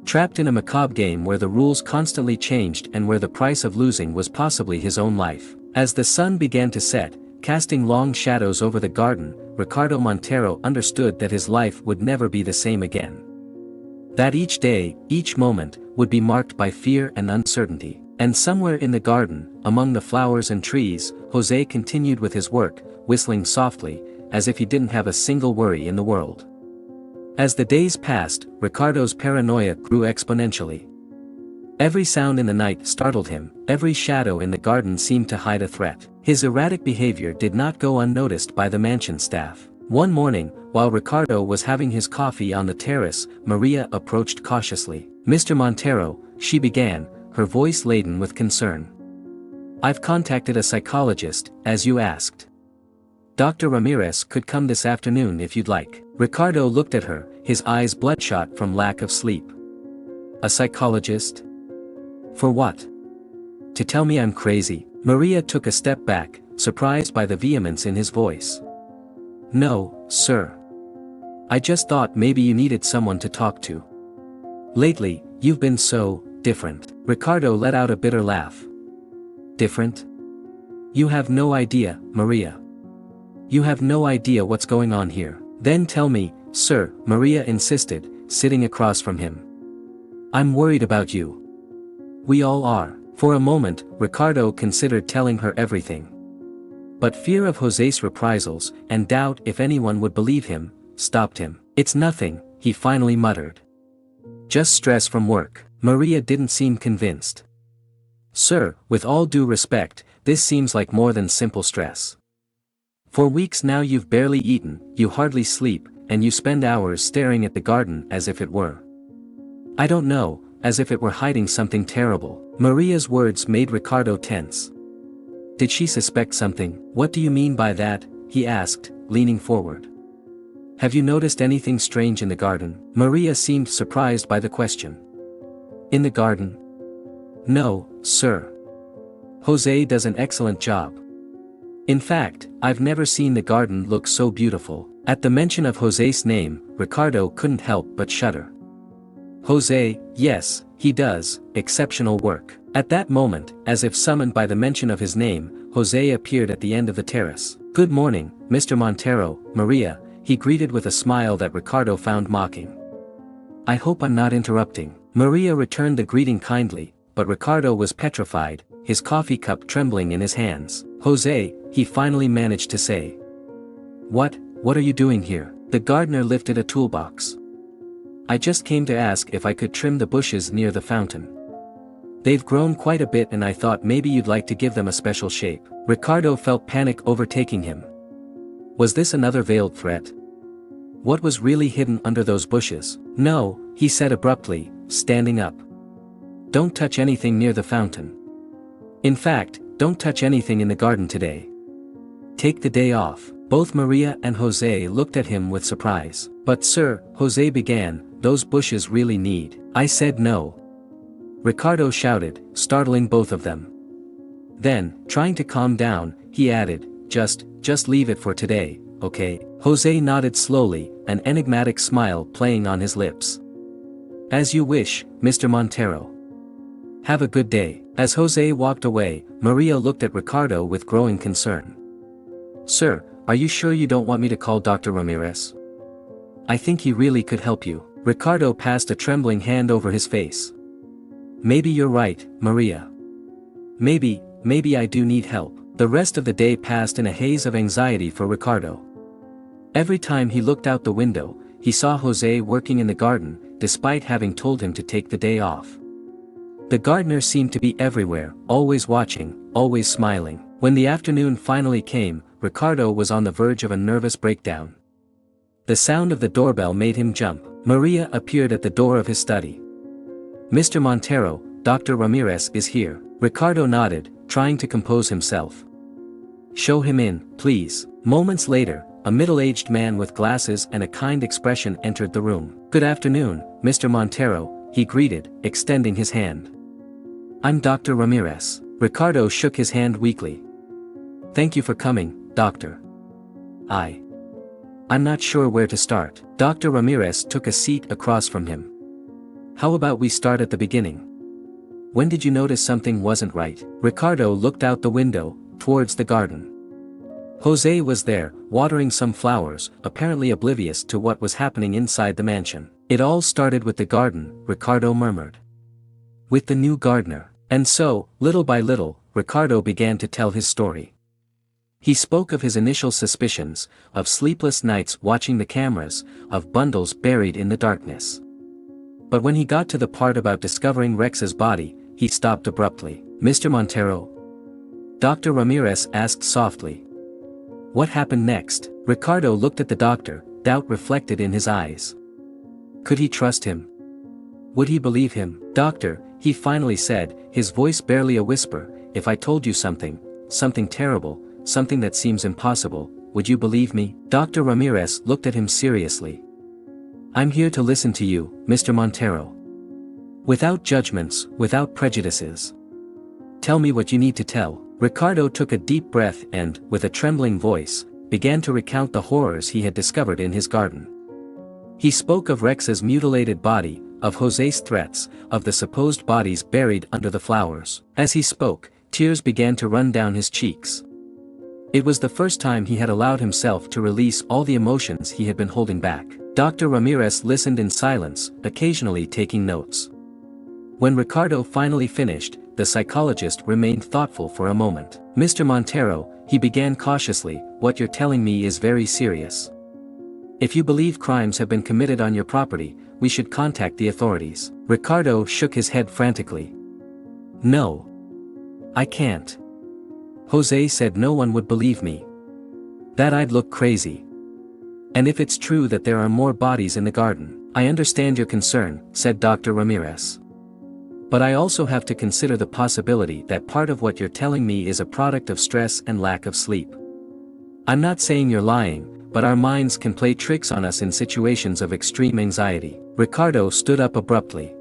Trapped in a macabre game where the rules constantly changed and where the price of losing was possibly his own life. As the sun began to set, casting long shadows over the garden, Ricardo Montero understood that his life would never be the same again. That each day, each moment, would be marked by fear and uncertainty. And somewhere in the garden, among the flowers and trees, Jose continued with his work, whistling softly, as if he didn't have a single worry in the world. As the days passed, Ricardo's paranoia grew exponentially. Every sound in the night startled him, every shadow in the garden seemed to hide a threat. His erratic behavior did not go unnoticed by the mansion staff. One morning, while Ricardo was having his coffee on the terrace, Maria approached cautiously. Mr. Montero, she began, her voice laden with concern. I've contacted a psychologist, as you asked. Dr. Ramirez could come this afternoon if you'd like. Ricardo looked at her, his eyes bloodshot from lack of sleep. A psychologist? For what? To tell me I'm crazy? Maria took a step back, surprised by the vehemence in his voice. No, sir. I just thought maybe you needed someone to talk to. Lately, you've been so different. Ricardo let out a bitter laugh. Different? You have no idea, Maria. You have no idea what's going on here. Then tell me, sir, Maria insisted, sitting across from him. I'm worried about you. We all are. For a moment, Ricardo considered telling her everything. But fear of Jose's reprisals, and doubt if anyone would believe him, stopped him. It's nothing, he finally muttered. Just stress from work. Maria didn't seem convinced. Sir, with all due respect, this seems like more than simple stress. For weeks now you've barely eaten, you hardly sleep, and you spend hours staring at the garden as if it were. I don't know, as if it were hiding something terrible. Maria's words made Ricardo tense. Did she suspect something? What do you mean by that? He asked, leaning forward. Have you noticed anything strange in the garden? Maria seemed surprised by the question. In the garden? No, sir. Jose does an excellent job. In fact, I've never seen the garden look so beautiful. At the mention of Jose's name, Ricardo couldn't help but shudder. Jose, yes, he does, exceptional work. At that moment, as if summoned by the mention of his name, Jose appeared at the end of the terrace. Good morning, Mr. Montero, Maria, he greeted with a smile that Ricardo found mocking. I hope I'm not interrupting. Maria returned the greeting kindly, but Ricardo was petrified, his coffee cup trembling in his hands. "Jose," he finally managed to say. What are you doing here?" The gardener lifted a toolbox. "I just came to ask if I could trim the bushes near the fountain. They've grown quite a bit and I thought maybe you'd like to give them a special shape." Ricardo felt panic overtaking him. Was this another veiled threat? What was really hidden under those bushes? "No," he said abruptly, standing up. "Don't touch anything near the fountain. In fact, don't touch anything in the garden today. Take the day off." Both Maria and Jose looked at him with surprise. "But sir," Jose began, "those bushes really need." "I said no," Ricardo shouted, startling both of them. Then, trying to calm down, he added, Just leave it for today, okay?" Jose nodded slowly, an enigmatic smile playing on his lips. "As you wish, Mr. Montero. Have a good day." As Jose walked away, Maria looked at Ricardo with growing concern. "Sir, are you sure you don't want me to call Dr. Ramirez? I think he really could help you." Ricardo passed a trembling hand over his face. "Maybe you're right, Maria. Maybe I do need help." The rest of the day passed in a haze of anxiety for Ricardo. Every time he looked out the window, he saw Jose working in the garden, despite having told him to take the day off. The gardener seemed to be everywhere, always watching, always smiling. When the afternoon finally came, Ricardo was on the verge of a nervous breakdown. The sound of the doorbell made him jump. Maria appeared at the door of his study. "Mr. Montero, Dr. Ramirez is here." Ricardo nodded, trying to compose himself. "Show him in, please." Moments later, a middle-aged man with glasses and a kind expression entered the room. "Good afternoon, Mr. Montero," he greeted, extending his hand. "I'm Dr. Ramirez." Ricardo shook his hand weakly. "Thank you for coming, doctor. I'm not sure where to start." Dr. Ramirez took a seat across from him. "How about we start at the beginning? When did you notice something wasn't right?" Ricardo looked out the window, towards the garden. Jose was there, watering some flowers, apparently oblivious to what was happening inside the mansion. "It all started with the garden," Ricardo murmured. "With the new gardener." And so, little by little, Ricardo began to tell his story. He spoke of his initial suspicions, of sleepless nights watching the cameras, of bundles buried in the darkness. But when he got to the part about discovering Rex's body, he stopped abruptly. "Mr. Montero?" Dr. Ramirez asked softly. "What happened next?" Ricardo looked at the doctor, doubt reflected in his eyes. Could he trust him? Would he believe him? "Doctor," he finally said, his voice barely a whisper, "if I told you something terrible, something that seems impossible, would you believe me?" Dr. Ramirez looked at him seriously. "I'm here to listen to you, Mr. Montero. Without judgments, without prejudices. Tell me what you need to tell." Ricardo took a deep breath and, with a trembling voice, began to recount the horrors he had discovered in his garden. He spoke of Rex's mutilated body, of Jose's threats, of the supposed bodies buried under the flowers. As he spoke, tears began to run down his cheeks. It was the first time he had allowed himself to release all the emotions he had been holding back. Dr. Ramirez listened in silence, occasionally taking notes. When Ricardo finally finished, the psychologist remained thoughtful for a moment. "Mr. Montero," he began cautiously, "what you're telling me is very serious. If you believe crimes have been committed on your property, we should contact the authorities." Ricardo shook his head frantically. "No. I can't." Jose said no one would believe me. That I'd look crazy. "And if it's true that there are more bodies in the garden." "I understand your concern," said Dr. Ramirez. "But I also have to consider the possibility that part of what you're telling me is a product of stress and lack of sleep. I'm not saying you're lying, but our minds can play tricks on us in situations of extreme anxiety." Ricardo stood up abruptly.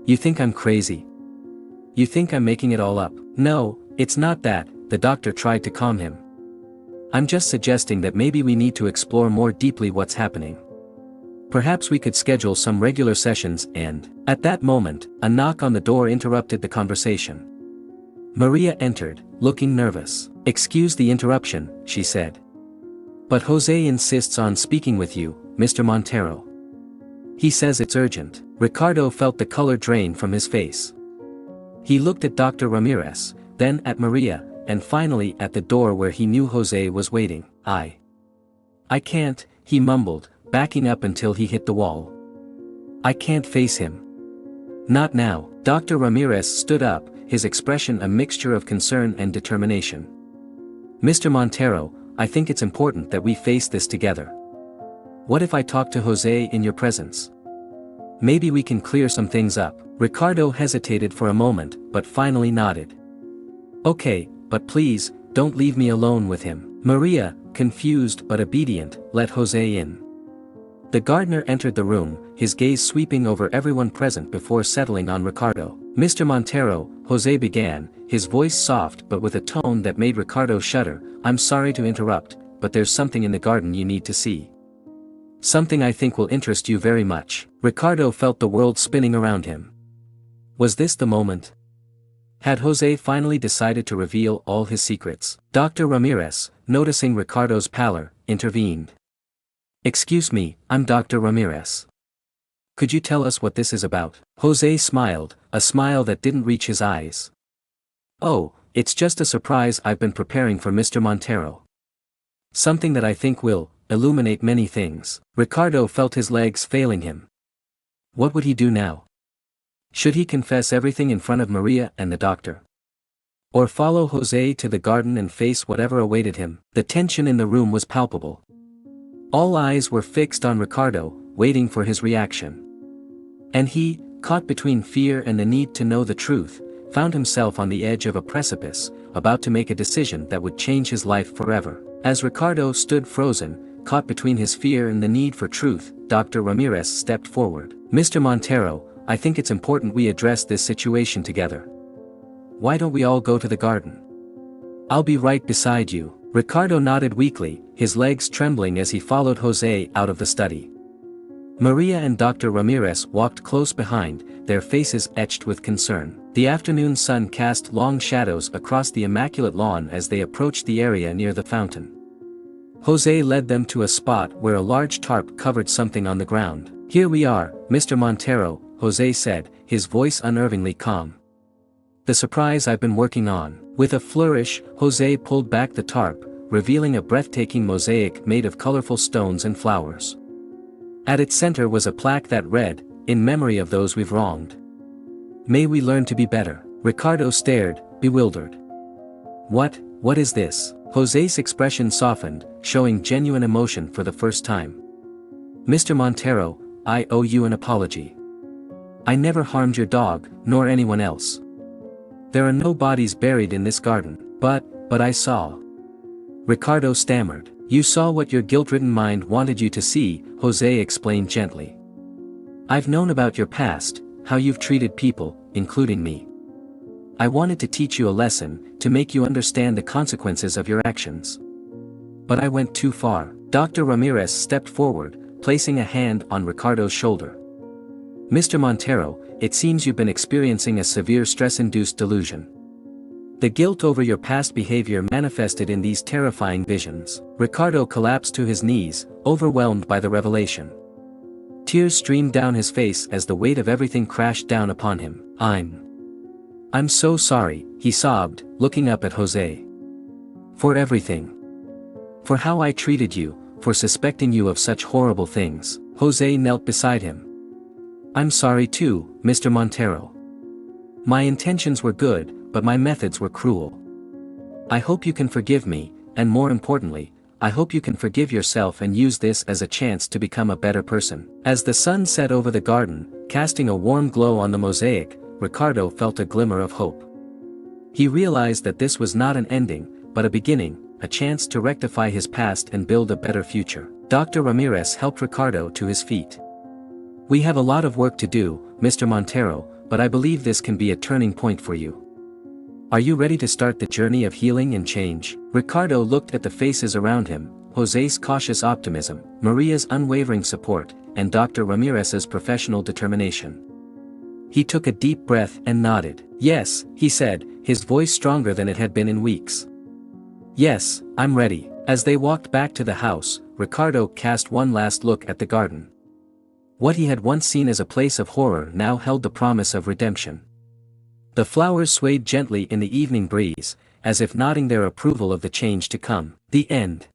"You think I'm crazy? You think I'm making it all up?" "No, it's not that," the doctor tried to calm him. "I'm just suggesting that maybe we need to explore more deeply what's happening. Perhaps we could schedule some regular sessions and..." At that moment, a knock on the door interrupted the conversation. Maria entered, looking nervous. "Excuse the interruption," she said. "But Jose insists on speaking with you, Mr. Montero. He says it's urgent." Ricardo felt the color drain from his face. He looked at Dr. Ramirez, then at Maria, and finally at the door where he knew Jose was waiting. I can't, he mumbled, backing up until he hit the wall. I can't face him. Not now. Dr. Ramirez stood up, his expression a mixture of concern and determination. Mr. Montero, I think it's important that we face this together. What if I talk to Jose in your presence? Maybe we can clear some things up. Ricardo hesitated for a moment, but finally nodded. Okay, but please, don't leave me alone with him. Maria, confused but obedient, let Jose in. The gardener entered the room, his gaze sweeping over everyone present before settling on Ricardo. Mr. Montero, Jose began, his voice soft but with a tone that made Ricardo shudder. I'm sorry to interrupt, but there's something in the garden you need to see. Something I think will interest you very much. Ricardo felt the world spinning around him. Was this the moment? Had Jose finally decided to reveal all his secrets? Dr. Ramirez, noticing Ricardo's pallor, intervened. Excuse me, I'm Dr. Ramirez. Could you tell us what this is about? Jose smiled, a smile that didn't reach his eyes. Oh, it's just a surprise I've been preparing for Mr. Montero. Something that I think will illuminate many things. Ricardo felt his legs failing him. What would he do now? Should he confess everything in front of Maria and the doctor? Or follow Jose to the garden and face whatever awaited him? The tension in the room was palpable. All eyes were fixed on Ricardo, waiting for his reaction. And he, caught between fear and the need to know the truth, found himself on the edge of a precipice, about to make a decision that would change his life forever. As Ricardo stood frozen, caught between his fear and the need for truth, Dr. Ramirez stepped forward. Mr. Montero, I think it's important we address this situation together. Why don't we all go to the garden? I'll be right beside you. Ricardo nodded weakly, his legs trembling as he followed Jose out of the study. Maria and Dr. Ramirez walked close behind, their faces etched with concern. The afternoon sun cast long shadows across the immaculate lawn as they approached the area near the fountain. Jose led them to a spot where a large tarp covered something on the ground. Here we are, Mr. Montero, Jose said, his voice unnervingly calm. The surprise I've been working on. With a flourish, Jose pulled back the tarp, revealing a breathtaking mosaic made of colorful stones and flowers. At its center was a plaque that read, "In memory of those we've wronged. May we learn to be better." Ricardo stared, bewildered. What is this? Jose's expression softened, showing genuine emotion for the first time. Mr. Montero, I owe you an apology. I never harmed your dog, nor anyone else. There are no bodies buried in this garden, but I saw. Ricardo stammered. You saw what your guilt-ridden mind wanted you to see, Jose explained gently. I've known about your past, how you've treated people, including me. I wanted to teach you a lesson, to make you understand the consequences of your actions. But I went too far. Dr. Ramirez stepped forward, placing a hand on Ricardo's shoulder. Mr. Montero, it seems you've been experiencing a severe stress-induced delusion. The guilt over your past behavior manifested in these terrifying visions. Ricardo collapsed to his knees, overwhelmed by the revelation. Tears streamed down his face as the weight of everything crashed down upon him. I'm so sorry, he sobbed, looking up at Jose. For everything. For how I treated you, for suspecting you of such horrible things. Jose knelt beside him. I'm sorry too, Mr. Montero. My intentions were good, but my methods were cruel. I hope you can forgive me, and more importantly, I hope you can forgive yourself and use this as a chance to become a better person. As the sun set over the garden, casting a warm glow on the mosaic, Ricardo felt a glimmer of hope. He realized that this was not an ending, but a beginning, a chance to rectify his past and build a better future. Dr. Ramirez helped Ricardo to his feet. We have a lot of work to do, Mr. Montero, but I believe this can be a turning point for you. Are you ready to start the journey of healing and change? Ricardo looked at the faces around him, Jose's cautious optimism, Maria's unwavering support, and Dr. Ramirez's professional determination. He took a deep breath and nodded. Yes, he said, his voice stronger than it had been in weeks. Yes, I'm ready. As they walked back to the house, Ricardo cast one last look at the garden. What he had once seen as a place of horror now held the promise of redemption. The flowers swayed gently in the evening breeze, as if nodding their approval of the change to come. The end.